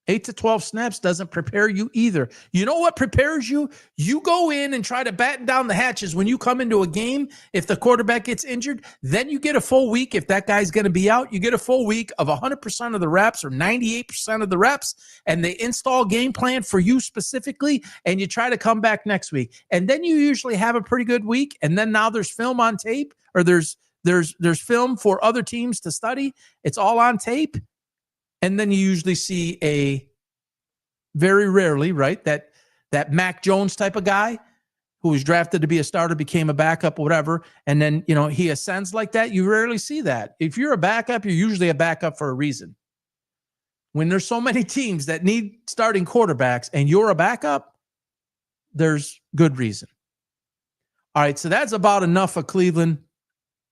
8 to 12 snaps doesn't prepare you either. You know what prepares you? You go in and try to batten down the hatches when you come into a game. If the quarterback gets injured, then you get a full week. If that guy's going to be out, you get a full week of 100% of the reps or 98% of the reps, and they install game plan for you specifically, and you try to come back next week. And then you usually have a pretty good week, and then now there's film on tape, or there's film for other teams to study. It's all on tape. And then you usually see very rarely, right, that Mac Jones type of guy who was drafted to be a starter, became a backup, whatever, and then, he ascends like that. You rarely see that. If you're a backup, you're usually a backup for a reason. When there's so many teams that need starting quarterbacks and you're a backup, there's good reason. All right, so that's about enough of Cleveland.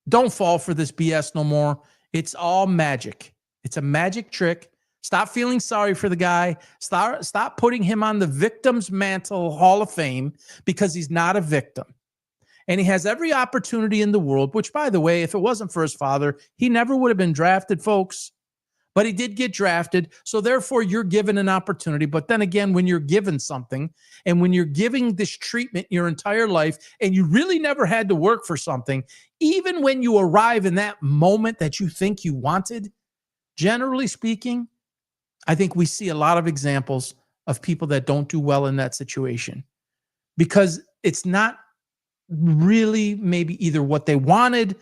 Don't fall for this BS no more. It's all magic. It's a magic trick. Stop feeling sorry for the guy. Stop putting him on the victim's mantle Hall of Fame, because he's not a victim. And he has every opportunity in the world, which, by the way, if it wasn't for his father, he never would have been drafted, folks. But he did get drafted. So therefore, you're given an opportunity. But then again, when you're given something and when you're giving this treatment your entire life and you really never had to work for something, even when you arrive in that moment that you think you wanted, generally speaking, I think we see a lot of examples of people that don't do well in that situation, because it's not really maybe either what they wanted,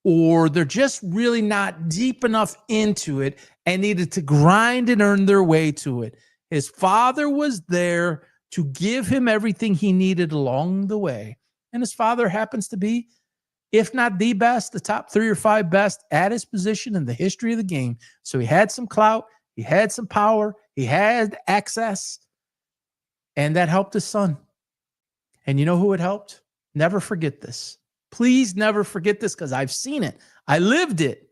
or they're just really not deep enough into it and needed to grind and earn their way to it. His father was there to give him everything he needed along the way. And his father happens to be, if not the best, the top 3 or 5 best at his position in the history of the game. So he had some clout, he had some power, he had access, and that helped his son. And you know who it helped? Never forget this. Please never forget this, because I've seen it. I lived it.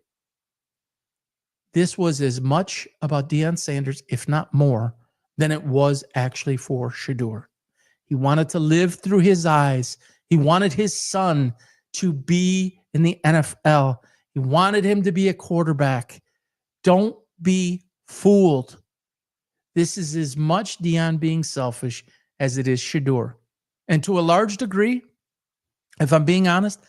This was as much about Deion Sanders, if not more, than it was actually for Shedeur. He wanted to live through his eyes. He wanted his son to be in the NFL. He wanted him to be a quarterback. Don't be fooled. This is as much Deion being selfish as it is Shedeur. And to a large degree, if I'm being honest,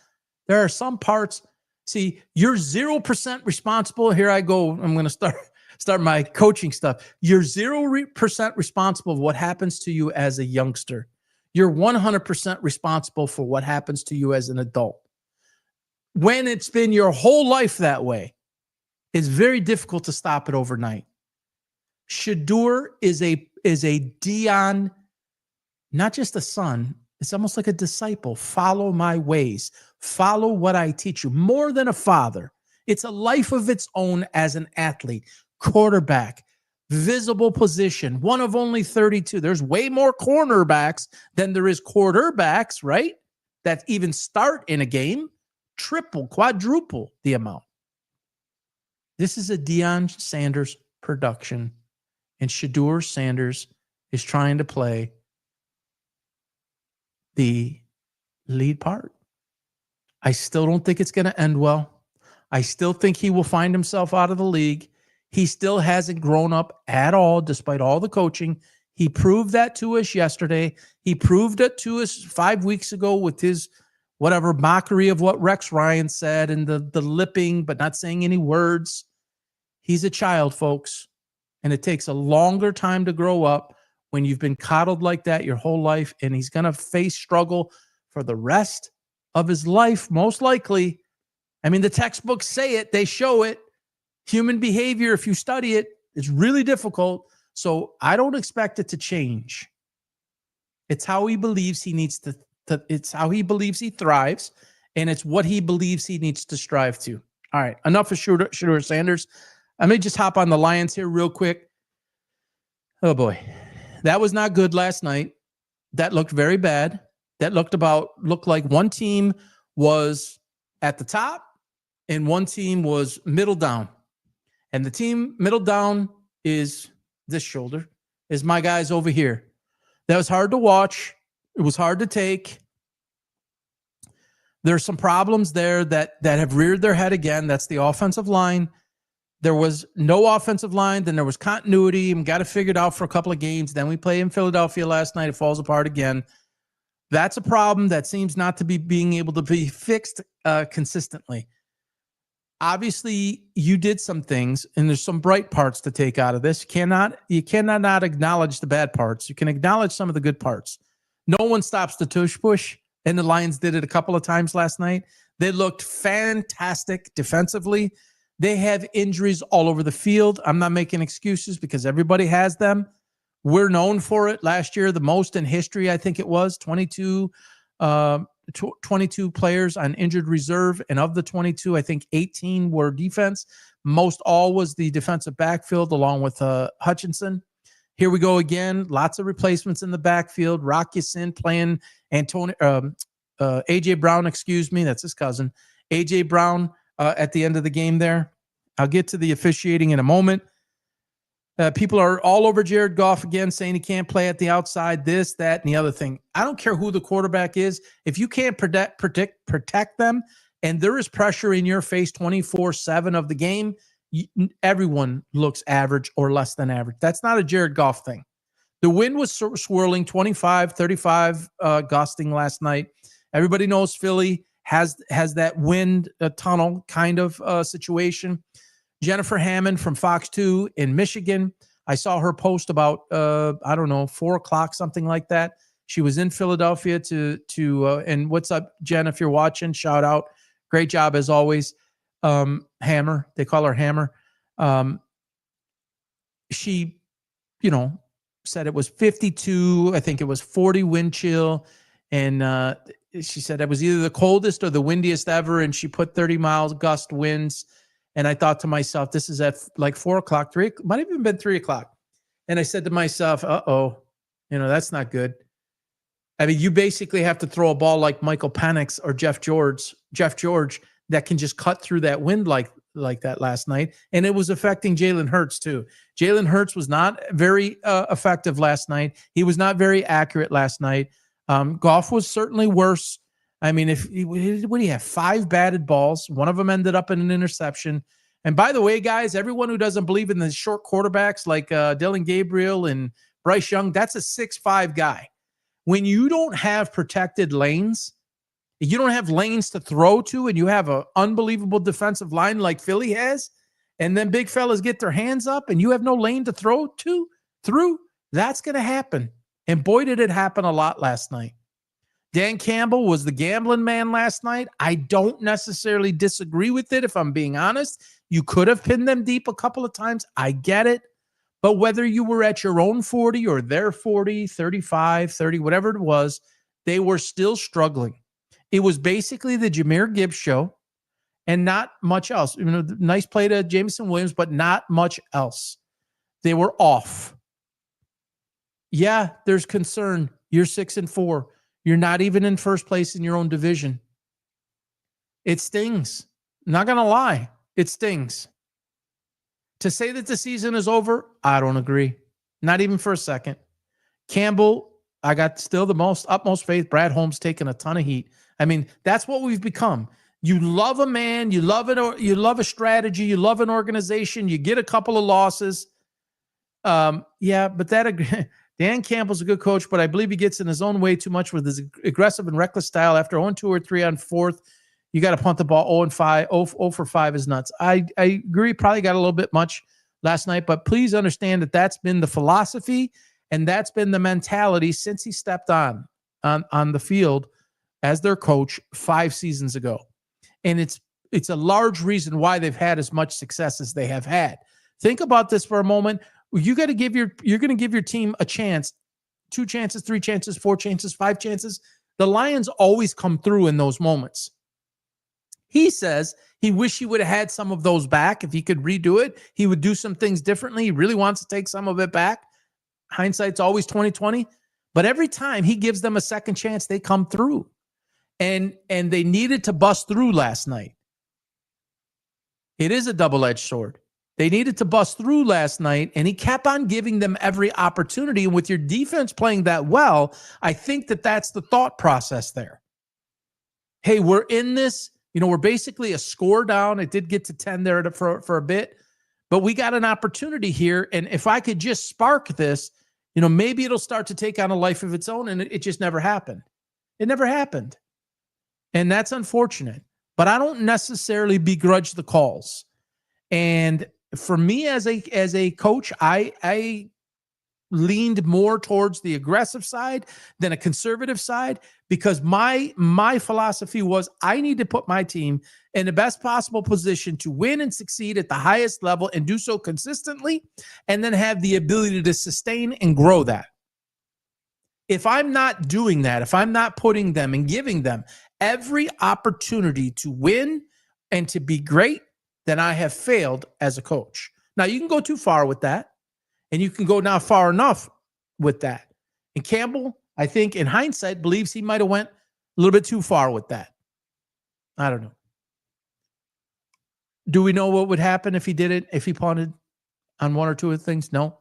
there are some parts. See, you're 0% responsible. Here I go. I'm going to start my coaching stuff. You're 0% responsible for what happens to you as a youngster. You're 100% responsible for what happens to you as an adult. When it's been your whole life that way, it's very difficult to stop it overnight. Shedeur is a Deion, not just a son. It's almost like a disciple. Follow my ways. Follow what I teach you. More than a father. It's a life of its own as an athlete, quarterback, visible position, one of only 32. There's way more cornerbacks than there is quarterbacks, right? That even start in a game. Triple, quadruple the amount. This is a Deion Sanders production, and Shedeur Sanders is trying to play the lead part. I still don't think it's going to end well. I still think he will find himself out of the league. He still hasn't grown up at all, despite all the coaching. He proved that to us yesterday. He proved it to us 5 weeks ago with his whatever mockery of what Rex Ryan said and the lipping, but not saying any words. He's a child, folks, and it takes a longer time to grow up when you've been coddled like that your whole life, and he's going to face struggle for the rest of his life, most likely. I mean, the textbooks say it. They show it. Human behavior, if you study it, is really difficult. So I don't expect it to change. It's how he believes he needs to it's how he believes he thrives, and it's what he believes he needs to strive to. All right, enough of Shedeur Sanders. Let me just hop on the Lions here real quick. Oh boy, that was not good last night. That looked very bad. That looked like one team was at the top and one team was middle down. And the team middle down is this shoulder, is my guys over here. That was hard to watch. It was hard to take. There's some problems there that have reared their head again. That's the offensive line. There was no offensive line. Then there was continuity. And got it figured out for a couple of games. Then we played in Philadelphia last night. It falls apart again. That's a problem that seems not to be being able to be fixed consistently. Obviously, you did some things, and there's some bright parts to take out of this. You cannot not acknowledge the bad parts. You can acknowledge some of the good parts. No one stops the tush push, and the Lions did it a couple of times last night. They looked fantastic defensively. They have injuries all over the field. I'm not making excuses because everybody has them. We're known for it. Last year, the most in history, I think it was 22 players on injured reserve. And of the 22, I think 18 were defense. Most all was the defensive backfield along with Hutchinson. Here we go again. Lots of replacements in the backfield. Rock Ya-Sin playing A.J. Brown, that's his cousin. A.J. Brown at the end of the game there. I'll get to the officiating in a moment. People are all over Jared Goff again, saying he can't play at the outside, this, that, and the other thing. I don't care who the quarterback is. If you can't protect them, and there is pressure in your face 24/7 of the game, everyone looks average or less than average. That's not a Jared Goff thing. The wind was swirling 25, 35 gusting last night. Everybody knows Philly has that wind tunnel kind of situation. Jennifer Hammond from Fox 2 in Michigan. I saw her post about, 4 o'clock, something like that. She was in Philadelphia and what's up, Jen, if you're watching, shout out. Great job as always. Hammer, they call her Hammer. She, said it was 52. I think it was 40 wind chill. And she said it was either the coldest or the windiest ever. And she put 30 miles gust winds. And I thought to myself, this is at like 4 o'clock, might have even been 3 o'clock. And I said to myself, that's not good. I mean, you basically have to throw a ball like Michael Penix or Jeff George that can just cut through that wind like that last night. And it was affecting Jalen Hurts too. Jalen Hurts was not very effective last night. He was not very accurate last night. Goff was certainly worse. I mean, what do you have? 5 batted balls. One of them ended up in an interception. And by the way, guys, everyone who doesn't believe in the short quarterbacks like Dylan Gabriel and Bryce Young, that's a 6'5" guy. When you don't have protected lanes, you don't have lanes to throw to, and you have an unbelievable defensive line like Philly has, and then big fellas get their hands up and you have no lane to throw through, that's going to happen. And boy, did it happen a lot last night. Dan Campbell was the gambling man last night. I don't necessarily disagree with it, if I'm being honest. You could have pinned them deep a couple of times. I get it. But whether you were at your own 40 or their 40, 35, 30, whatever it was, they were still struggling. It was basically the Jahmyr Gibbs show and not much else. Nice play to Jameson Williams, but not much else. They were off. Yeah, there's concern. You're 6-4. You're not even in first place in your own division. It stings. I'm not going to lie. It stings. To say that the season is over, I don't agree. Not even for a second. Campbell, I got still the utmost faith. Brad Holmes taking a ton of heat. I mean, that's what we've become. You love a man, you love it, or you love a strategy, you love an organization, you get a couple of losses. But Dan Campbell's a good coach, but I believe he gets in his own way too much with his aggressive and reckless style. After 0-2 or 3 on fourth, you got to punt the ball 0-5. 0 for 5 is nuts. I agree, probably got a little bit much last night, but please understand that that's been the philosophy and that's been the mentality since he stepped on the field as their coach 5 seasons ago. And it's a large reason why they've had as much success as they have had. Think about this for a moment. you're going to give your team a chance, 2 chances, 3 chances, 4 chances, 5 chances. The Lions always come through in those moments. He says he wish he would have had some of those back. If he could redo it, he would do some things differently. He really wants to take some of it back. Hindsight's always 20/20. But every time he gives them a second chance, they come through. And they needed to bust through last night. It is a double-edged sword. They needed to bust through last night, and he kept on giving them every opportunity. And with your defense playing that well, I think that's the thought process there. Hey, we're in this. We're basically a score down. It did get to 10 there for a bit, but we got an opportunity here. And if I could just spark this, maybe it'll start to take on a life of its own. And it just never happened. It never happened. And that's unfortunate. But I don't necessarily begrudge the calls. And for me as a coach, I leaned more towards the aggressive side than a conservative side, because my philosophy was I need to put my team in the best possible position to win and succeed at the highest level and do so consistently, and then have the ability to sustain and grow that. If I'm not doing that, if I'm not putting them and giving them every opportunity to win and to be great, then I have failed as a coach. Now, you can go too far with that, and you can go not far enough with that. And Campbell, I think in hindsight, believes he might have went a little bit too far with that. I don't know. Do we know what would happen if he did it, if he punted on 1 or 2 of the things? No,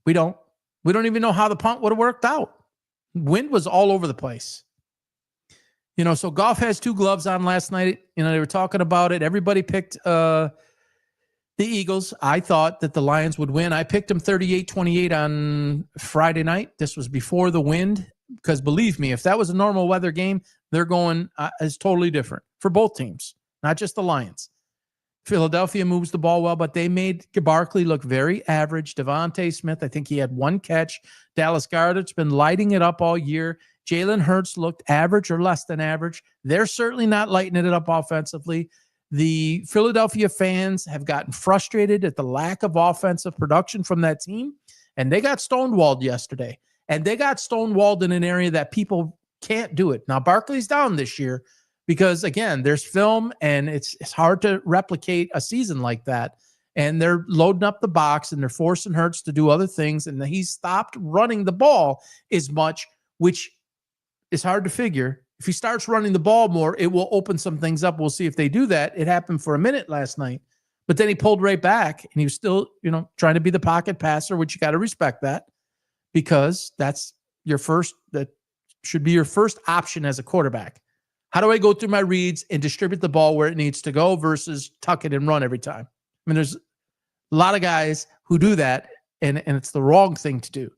we don't. We don't even know how the punt would have worked out. Wind was all over the place. So Goff has 2 gloves on last night. They were talking about it. Everybody picked the Eagles. I thought that the Lions would win. I picked them 38-28 on Friday night. This was before the wind, because believe me, if that was a normal weather game, they're going is totally different for both teams, not just the Lions. Philadelphia moves the ball well, but they made Barkley look very average. Devontae Smith, I think he had 1 catch. Dallas Goedert's been lighting it up all year. Jalen Hurts looked average or less than average. They're certainly not lighting it up offensively. The Philadelphia fans have gotten frustrated at the lack of offensive production from that team, and they got stonewalled yesterday. And they got stonewalled in an area that people can't do it. Now, Barkley's down this year because, again, there's film, and it's hard to replicate a season like that. And they're loading up the box, and they're forcing Hurts to do other things, and he stopped running the ball as much, which is hard to figure. If he starts running the ball more, it will open some things up. We'll see if they do that. It happened for a minute last night, but then he pulled right back, and he was still, trying to be the pocket passer, which you got to respect that, because that should be your first option as a quarterback. How do I go through my reads and distribute the ball where it needs to go versus tuck it and run every time? I mean, there's a lot of guys who do that, and it's the wrong thing to do.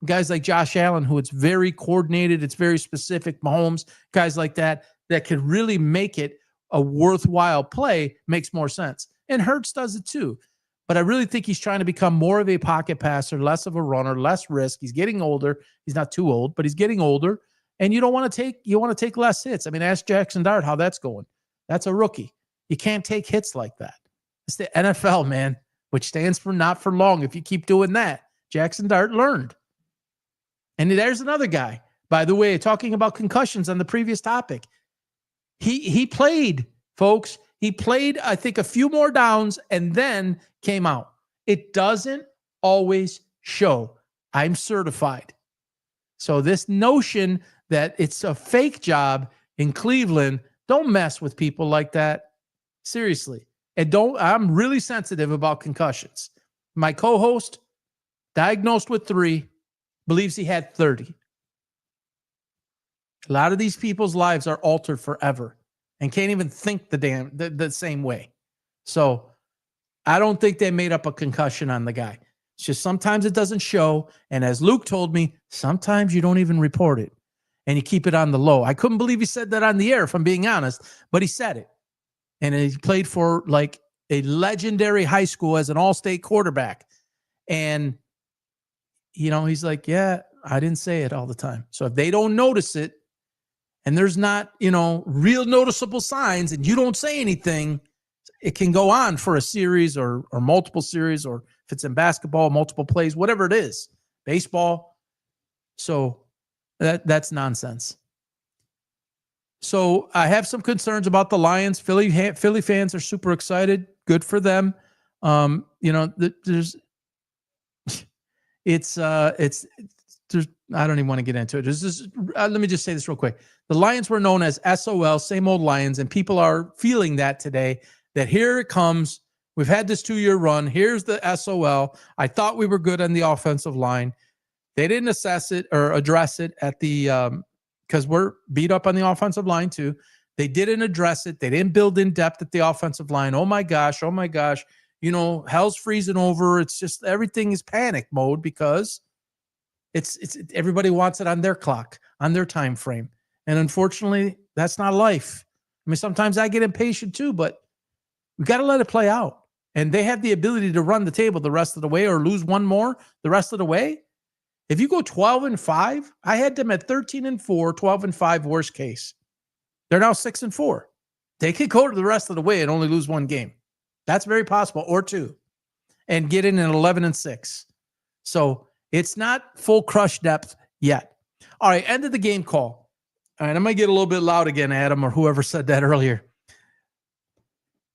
Guys like Josh Allen, who it's very coordinated, it's very specific, Mahomes, guys like that could really make it a worthwhile play, makes more sense. And Hurts does it too. But I really think he's trying to become more of a pocket passer, less of a runner, less risk. He's getting older. He's not too old, but he's getting older. And you want to take less hits. I mean, ask Jackson Dart how that's going. That's a rookie. You can't take hits like that. It's the NFL, man, which stands for not for long. If you keep doing that, Jackson Dart learned. And there's another guy, by the way, talking about concussions on the previous topic. He played, folks. He played, I think, a few more downs and then came out. It doesn't always show. I'm certified. So this notion that it's a fake job in Cleveland, don't mess with people like that. Seriously. I'm really sensitive about concussions. My co-host, diagnosed with 3, believes he had 30. A lot of these people's lives are altered forever and can't even think the same way. So I don't think they made up a concussion on the guy. It's just sometimes it doesn't show. And as Luke told me, sometimes you don't even report it and you keep it on the low. I couldn't believe he said that on the air, if I'm being honest, but he said it. And he played for like a legendary high school as an all-state quarterback. And he's like, yeah, I didn't say it all the time. So if they don't notice it and there's not, real noticeable signs and you don't say anything, it can go on for a series or multiple series or If it's in basketball, multiple plays, whatever it is, baseball. So that's nonsense. So I have some concerns about the Lions. Philly fans are super excited. Good for them. There's I don't even want to get into it. Let me just say this real quick. The Lions were known as SOL, same old Lions, and people are feeling that today, that here it comes. We've had this 2-year run. Here's the SOL. I thought we were good on the offensive line. They didn't assess it or address it at the because we're beat up on the offensive line too. They didn't address it. They didn't build in depth at the offensive line. Oh my gosh. Hell's freezing over. It's just everything is panic mode because it's everybody wants it on their clock, on their time frame. And unfortunately, that's not life. I mean, sometimes I get impatient too, but we got to let it play out. And they have the ability to run the table the rest of the way or lose one more the rest of the way. If you go 12-5, I had them at 13-4, 12-5 worst case. They're now 6-4. They could go to the rest of the way and only lose one game. That's very possible, or two, and get in at 11-6. So it's not full crush depth yet. All right, end of the game call. All right, I'm going to get a little bit loud again, Adam, or whoever said that earlier.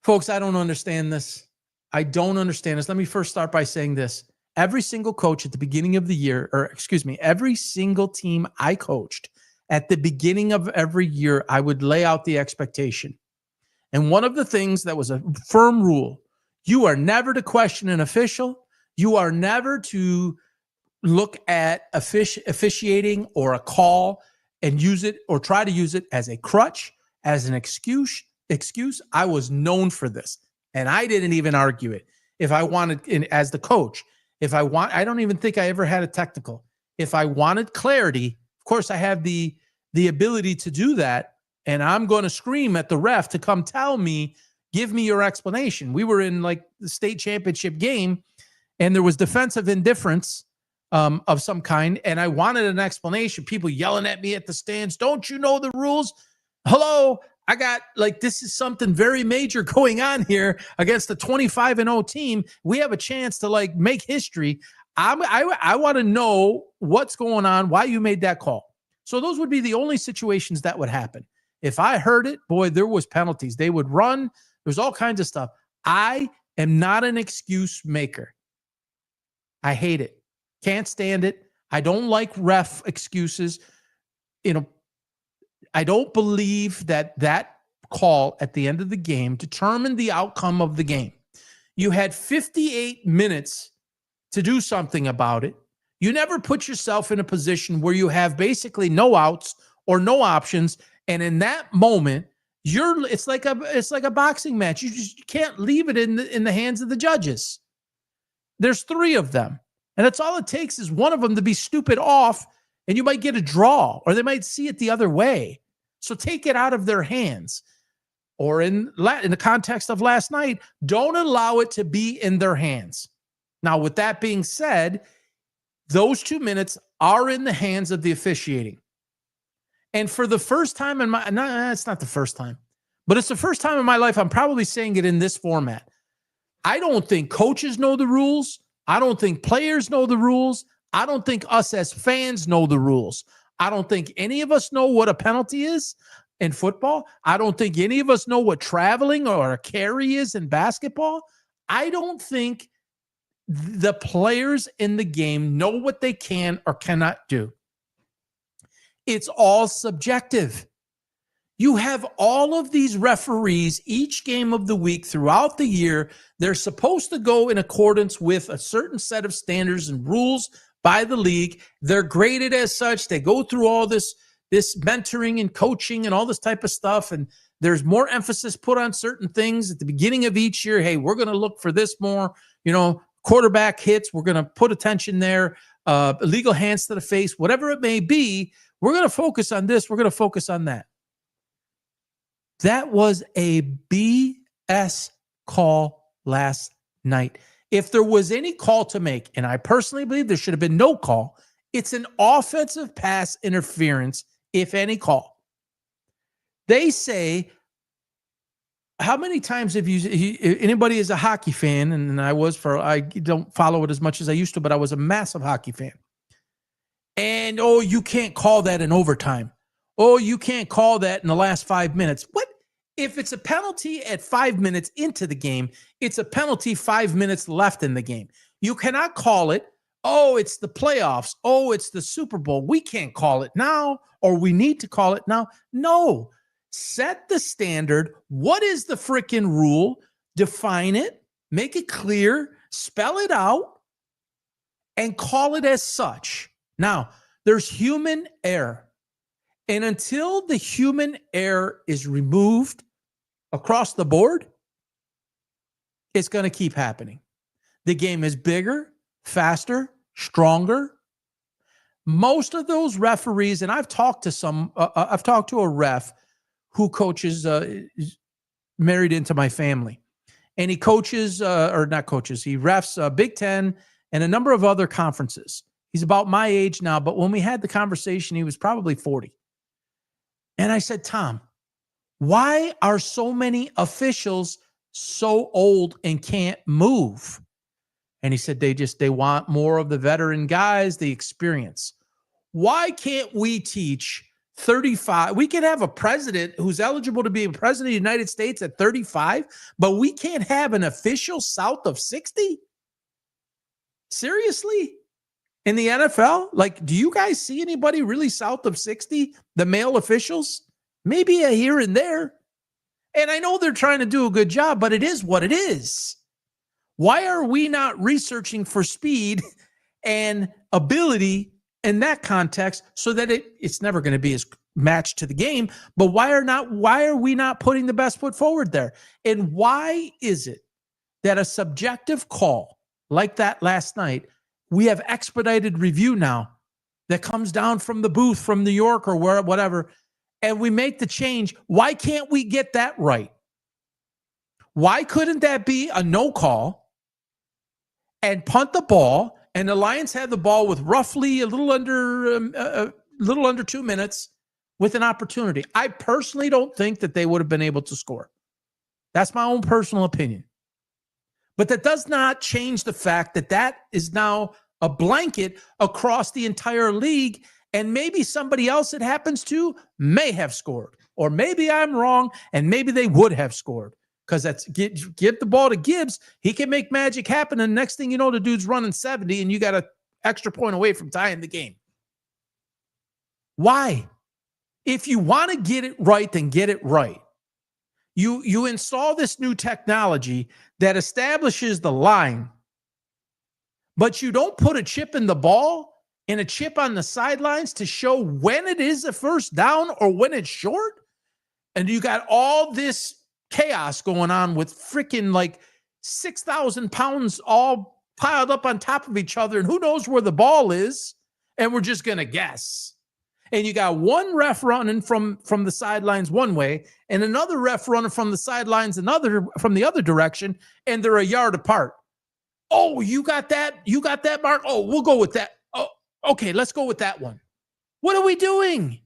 Folks, I don't understand this. I don't understand this. Let me first start by saying this. Every single coach at the beginning of the year, every single team I coached at the beginning of every year, I would lay out the expectation. And one of the things that was a firm rule, you are never to question an official. You are never to look at officiating or a call and use it or try to use it as a crutch, as an excuse. I was known for this, and I didn't even argue it. If I wanted, as the coach, I don't even think I ever had a technical. If I wanted clarity, of course, I have the ability to do that, and I'm going to scream at the ref to come tell me, give me your explanation. We were in like the state championship game, and there was defensive indifference of some kind, and I wanted an explanation. People yelling at me at the stands, don't you know the rules? Hello, I got this is something very major going on here against a 25-0 team. We have a chance to make history. I want to know what's going on, why you made that call. So those would be the only situations that would happen. If I heard it, boy, there was penalties. They would run. There's all kinds of stuff. I am not an excuse maker. I hate it. Can't stand it. I don't like ref excuses. I don't believe that call at the end of the game determined the outcome of the game. You had 58 minutes to do something about it. You never put yourself in a position where you have basically no outs or no options. And in that moment, it's like a boxing match. You just can't leave it in the hands of the judges. There's 3 of them. And that's all it takes is one of them to be stupid off, and you might get a draw, or they might see it the other way. So take it out of their hands. Or in the context of last night, don't allow it to be in their hands. Now, with that being said, those 2 minutes are in the hands of the officiating. And for the first time it's not the first time, but it's the first time in my life I'm probably saying it in this format. I don't think coaches know the rules. I don't think players know the rules. I don't think us as fans know the rules. I don't think any of us know what a penalty is in football. I don't think any of us know what traveling or a carry is in basketball. I don't think the players in the game know what they can or cannot do. It's all subjective. You have all of these referees each game of the week throughout the year. They're supposed to go in accordance with a certain set of standards and rules by the league. They're graded as such. They go through all this mentoring and coaching and all this type of stuff. And there's more emphasis put on certain things at the beginning of each year. Hey, we're going to look for this more, quarterback hits. We're going to put attention there, illegal hands to the face, whatever it may be. We're going to focus on this. We're going to focus on that. That was a BS call last night. If there was any call to make, and I personally believe there should have been no call, it's an offensive pass interference, if any call. They say, how many times have anybody is a hockey fan, and I don't follow it as much as I used to, but I was a massive hockey fan. And, oh, you can't call that in overtime. Oh, you can't call that in the last 5 minutes. What? If it's a penalty at 5 minutes into the game, it's a penalty 5 minutes left in the game. You cannot call it, oh, it's the playoffs. Oh, it's the Super Bowl. We can't call it now, or we need to call it now. No. Set the standard. What is the freaking rule? Define it, make it clear, spell it out, and call it as such. Now, there's human error. And until the human error is removed across the board, it's going to keep happening. The game is bigger, faster, stronger. Most of those referees, and I've talked to a ref who coaches, married into my family. And he coaches, or not coaches, he refs Big Ten and a number of other conferences. He's about my age now, but when we had the conversation, he was probably 40. And I said, Tom, why are so many officials so old and can't move? And he said, they want more of the veteran guys, the experience. Why can't we teach 35? We can have a president who's eligible to be a president of the United States at 35, but we can't have an official south of 60? Seriously? In the NFL? Like, do you guys see anybody really south of 60? The male officials? Maybe a here and there. And I know they're trying to do a good job, but it is what it is. Why are we not researching for speed and ability in that context so that it's never going to be as matched to the game? But why are we not putting the best foot forward there? And why is it that a subjective call like that last night, we have expedited review now that comes down from the booth from New York or whatever, and we make the change? Why can't we get that right? Why couldn't that be a no call and punt the ball, and the Lions had the ball with roughly a little under 2 minutes with an opportunity? I personally don't think that they would have been able to score. That's my own personal opinion. But that does not change the fact that that is now a blanket across the entire league, and maybe somebody else it happens to may have scored. Or maybe I'm wrong, and maybe they would have scored. Because that's get the ball to Gibbs. He can make magic happen, and next thing you know, the dude's running 70, and you got an extra point away from tying the game. Why? If you want to get it right, then get it right. You install this new technology that establishes the line, but you don't put a chip in the ball and a chip on the sidelines to show when it is a first down or when it's short. And you got all this chaos going on with freaking like 6,000 pounds all piled up on top of each other, and who knows where the ball is, and we're just going to guess. And you got one ref running from the sidelines one way and another ref running from the sidelines from the other direction, and they're a yard apart. Oh, you got that? You got that, Mark? Oh, we'll go with that. Oh, okay, let's go with that one. What are we doing?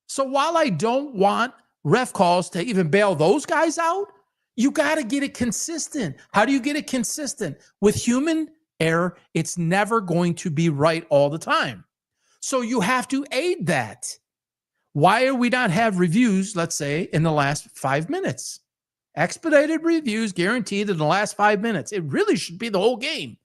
So while I don't want ref calls to even bail those guys out, you got to get it consistent. How do you get it consistent? With human error, it's never going to be right all the time. So you have to aid that. Why are we not have reviews, let's say, in the last 5 minutes? Expedited reviews guaranteed in the last 5 minutes. It really should be the whole game.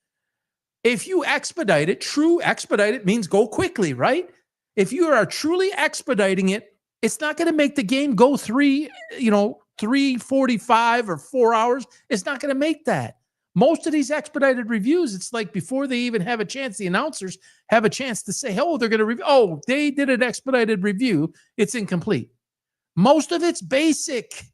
If you expedite it, true expedite it means go quickly, right? If you are truly expediting it, it's not going to make the game go 3:45 or 4 hours. It's not going to make that. Most of these expedited reviews, it's like before they even have a chance, the announcers have a chance to say, oh, they're going to review. Oh, they did an expedited review. It's incomplete. Most of it's basic.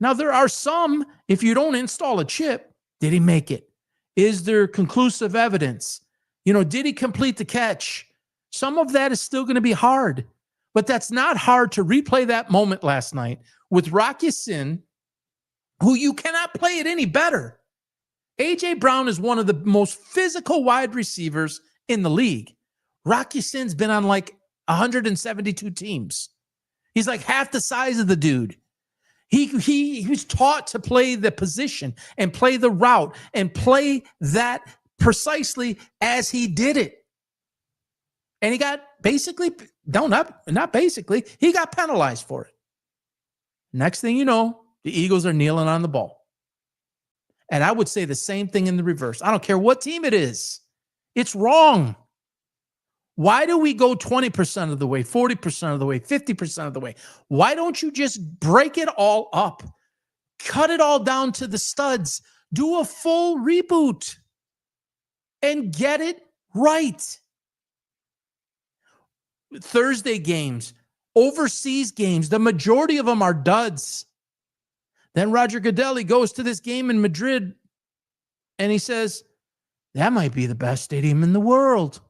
Now, there are some, if you don't install a chip, did he make it? Is there conclusive evidence? Did he complete the catch? Some of that is still going to be hard. But that's not hard to replay that moment last night with Rock Ya-Sin, who you cannot play it any better. A.J. Brown is one of the most physical wide receivers in the league. Rock Ya-Sin's been on like 172 teams. He's like half the size of the dude. He was taught to play the position and play the route and play that precisely as he did it. And he got basically, not basically, he got penalized for it. Next thing you know, the Eagles are kneeling on the ball. And I would say the same thing in the reverse. I don't care what team it is. It's wrong. Why do we go 20% of the way, 40% of the way, 50% of the way? Why don't you just break it all up? Cut it all down to the studs. Do a full reboot and get it right. Thursday games, overseas games, the majority of them are duds. Then Roger Goodell goes to this game in Madrid and he says, that might be the best stadium in the world.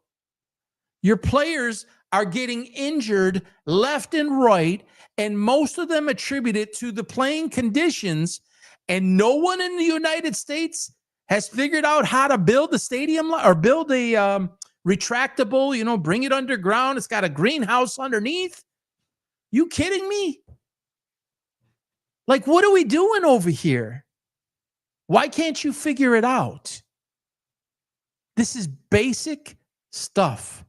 Your players are getting injured left and right, and most of them attribute it to the playing conditions, and no one in the United States has figured out how to build a stadium or build a retractable, bring it underground. It's got a greenhouse underneath. You kidding me? Like, what are we doing over here? Why can't you figure it out? This is basic stuff.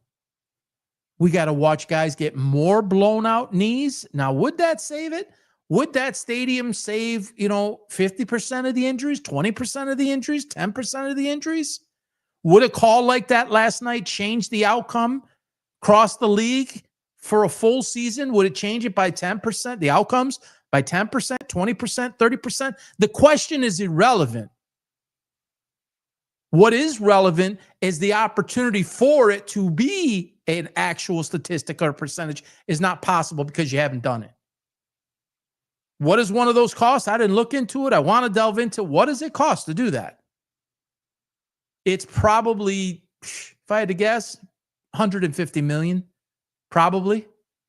We got to watch guys get more blown out knees. Now, would that save it? Would that stadium save, 50% of the injuries, 20% of the injuries, 10% of the injuries? Would a call like that last night change the outcome across the league for a full season? Would it change it by 10%, the outcomes by 10%, 20%, 30%? The question is irrelevant. What is relevant is the opportunity for it to be an actual statistic or percentage is not possible because you haven't done it. What is one of those costs? I didn't look into it. I want to delve into what does it cost to do that? It's probably, if I had to guess, 150 million. Probably.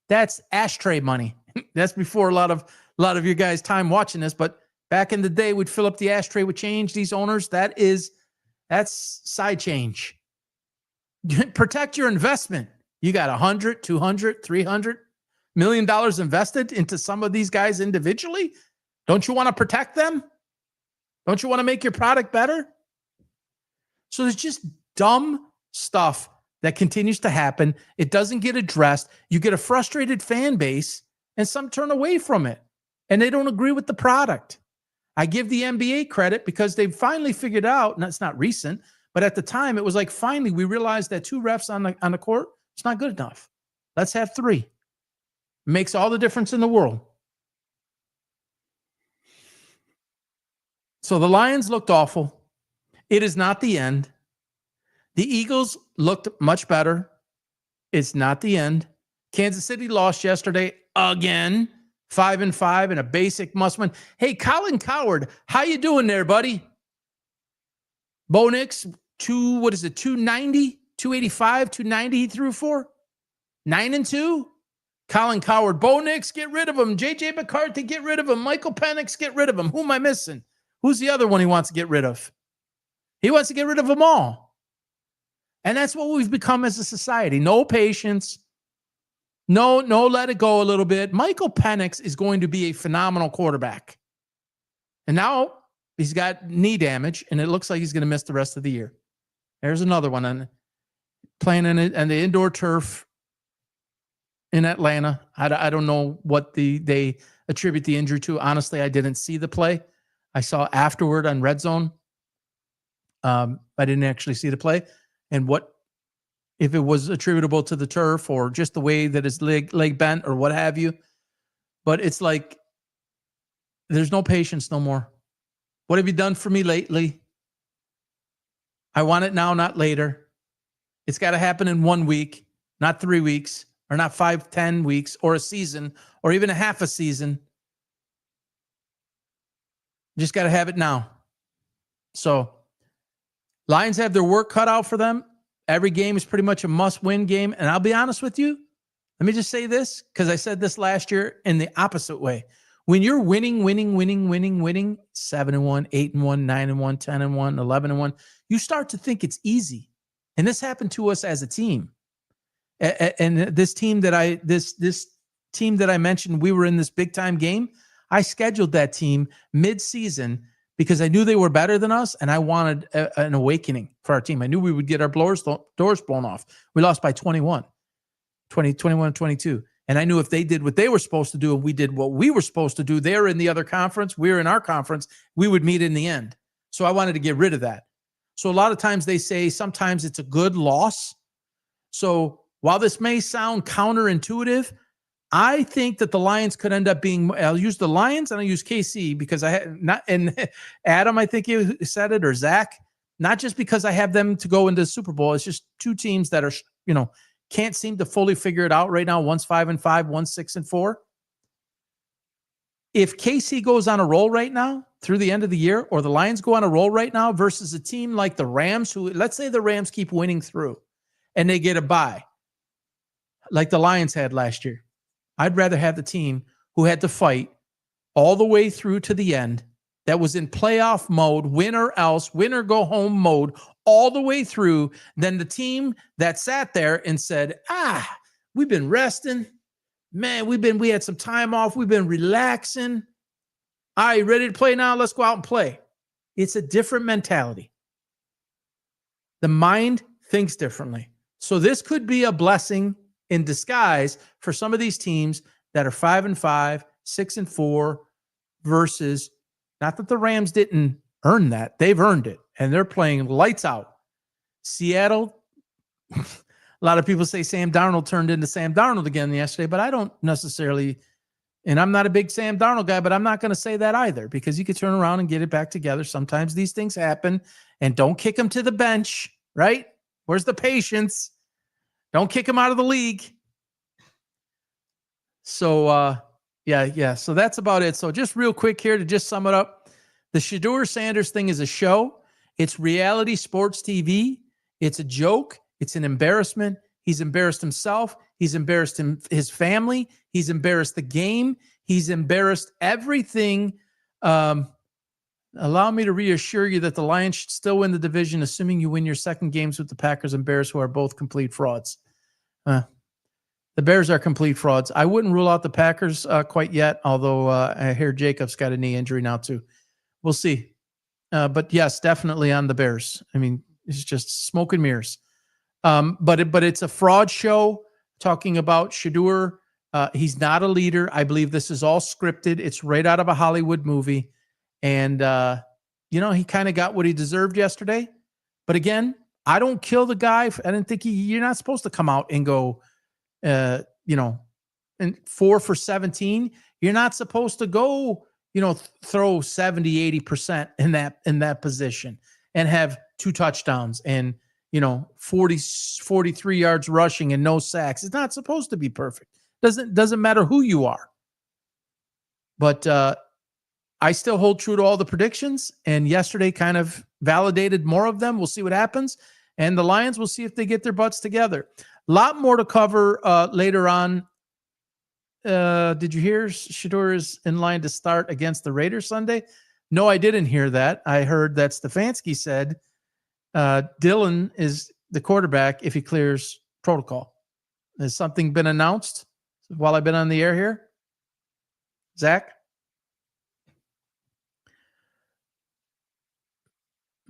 That's ashtray money. That's before a lot of your guys' time watching this. But back in the day, we'd fill up the ashtray with change. These owners, that's side change. Protect your investment. You got 100, 200, 300 million dollars invested into some of these guys individually. Don't you want to protect them? Don't you want to make your product better? So there's just dumb stuff that continues to happen. It doesn't get addressed. You get a frustrated fan base and some turn away from it and they don't agree with the product. I give the NBA credit because they've finally figured out, and it's not recent, but at the time it was like, finally, we realized that 2 refs on the court, it's not good enough. Let's have 3. It makes all the difference in the world. So the Lions looked awful. It is not the end. The Eagles looked much better. It's not the end. Kansas City lost yesterday again, 5-5 and a basic must win. Hey, Colin Cowherd, how you doing there, buddy? Bo Nix, 290, 285, 290 he threw for? 9-2? Colin Cowherd, Bo Nix, get rid of him. J.J. McCarthy, get rid of him. Michael Penix, get rid of him. Who am I missing? Who's the other one he wants to get rid of? He wants to get rid of them all. And that's what we've become as a society. No patience. No, let it go a little bit. Michael Penix is going to be a phenomenal quarterback. And now he's got knee damage, and it looks like he's going to miss the rest of the year. There's another one on playing on the indoor turf in Atlanta. I don't know what they attribute the injury to. Honestly, I didn't see the play. I saw afterward on Red Zone. I didn't actually see the play. And what if it was attributable to the turf or just the way that his leg bent or what have you. But it's like there's no patience no more. What have you done for me lately? I want it now, not later. It's got to happen in 1 week, not 3 weeks, or not 5, 10 weeks, or a season, or even a half a season. You just got to have it now. So Lions have their work cut out for them. Every game is pretty much a must-win game. And I'll be honest with you. Let me just say this, because I said this last year in the opposite way. When you're winning, 7-1, 8-1, 9-1, 10-1, 11-1, you start to think it's easy. And this happened to us as a team. And this team that I mentioned, we were in this big time game. I scheduled that team mid-season because I knew they were better than us, and I wanted an awakening for our team. I knew we would get our doors blown off. We lost by 21, 22. And I knew if they did what they were supposed to do and we did what we were supposed to do, they're in the other conference, we're in our conference, we would meet in the end. So I wanted to get rid of that. So a lot of times they say sometimes it's a good loss. So while this may sound counterintuitive, I think that the Lions could end up being, I'll use the Lions and I'll use KC because I had not, and Adam, I think you said it, or Zach, not just because I have them to go into the Super Bowl. It's just two teams that are, can't seem to fully figure it out right now. One's 5-5, one's 6-4. If KC goes on a roll right now through the end of the year, or the Lions go on a roll right now versus a team like the Rams, who, let's say the Rams keep winning through and they get a bye like the Lions had last year. I'd rather have the team who had to fight all the way through to the end, that was in playoff mode, win or else, win or go home mode, all the way through, than the team that sat there and said, we've been resting. Man, we had some time off. We've been relaxing. All right, ready to play now? Let's go out and play. It's a different mentality. The mind thinks differently. So this could be a blessing in disguise for some of these teams that are 5-5, 6-4, versus, not that the Rams didn't earn that. They've earned it, and they're playing lights out. Seattle, a lot of people say Sam Darnold turned into Sam Darnold again yesterday, but I don't necessarily, and I'm not a big Sam Darnold guy, but I'm not going to say that either, because you could turn around and get it back together. Sometimes these things happen, and don't kick him to the bench, right? Where's the patience? Don't kick him out of the league. So, yeah. So that's about it. So just real quick here to just sum it up. The Shedeur Sanders thing is a show. It's reality sports TV. It's a joke. It's an embarrassment. He's embarrassed himself. He's embarrassed his family. He's embarrassed the game. He's embarrassed everything. Allow me to reassure you that the Lions should still win the division, assuming you win your second games with the Packers and Bears, who are both complete frauds. The Bears are complete frauds. I wouldn't rule out the Packers quite yet, although I hear Jacobs got a knee injury now too. We'll see. But yes, definitely on the Bears. I mean, it's just smoke and mirrors. But it's a fraud show talking about Shedeur. He's not a leader. I believe this is all scripted. It's right out of a Hollywood movie. And, he kind of got what he deserved yesterday. But again, I don't kill the guy. I didn't think you're not supposed to come out and go, and 4 for 17. You're not supposed to go, throw 70, 80% in that position and have 2 touchdowns and, 43 yards rushing and no sacks. It's not supposed to be perfect. Doesn't matter who you are. But, I still hold true to all the predictions, and yesterday kind of validated more of them. We'll see what happens. And the Lions, will see if they get their butts together. A lot more to cover later on. Did you hear Shedeur is in line to start against the Raiders Sunday? No, I didn't hear that. I heard that Stefanski said Dylan is the quarterback if he clears protocol. Has something been announced while I've been on the air here? Zach?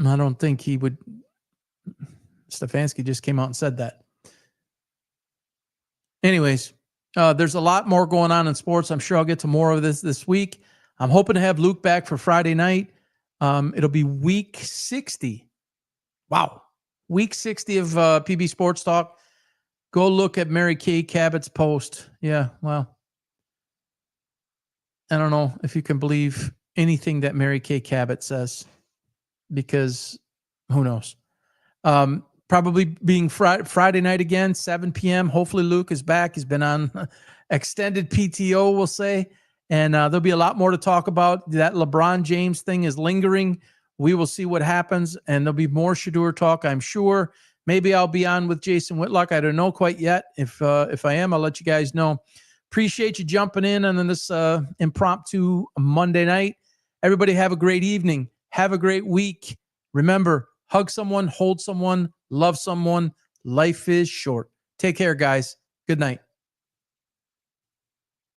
I don't think he would. Stefanski just came out and said that. Anyways, there's a lot more going on in sports. I'm sure I'll get to more of this week. I'm hoping to have Luke back for Friday night. It'll be week 60. Wow. Week 60 of PB Sports Talk. Go look at Mary Kay Cabot's post. Yeah, well, I don't know if you can believe anything that Mary Kay Cabot says, because who knows? Probably being Friday night again, 7 p.m. Hopefully Luke is back. He's been on extended PTO, we'll say. And there'll be a lot more to talk about. That LeBron James thing is lingering. We will see what happens. And there'll be more Shedeur talk, I'm sure. Maybe I'll be on with Jason Whitlock. I don't know quite yet. If I am, I'll let you guys know. Appreciate you jumping in on this impromptu Monday night. Everybody have a great evening. Have a great week. Remember, hug someone, hold someone, love someone. Life is short. Take care, guys. Good night.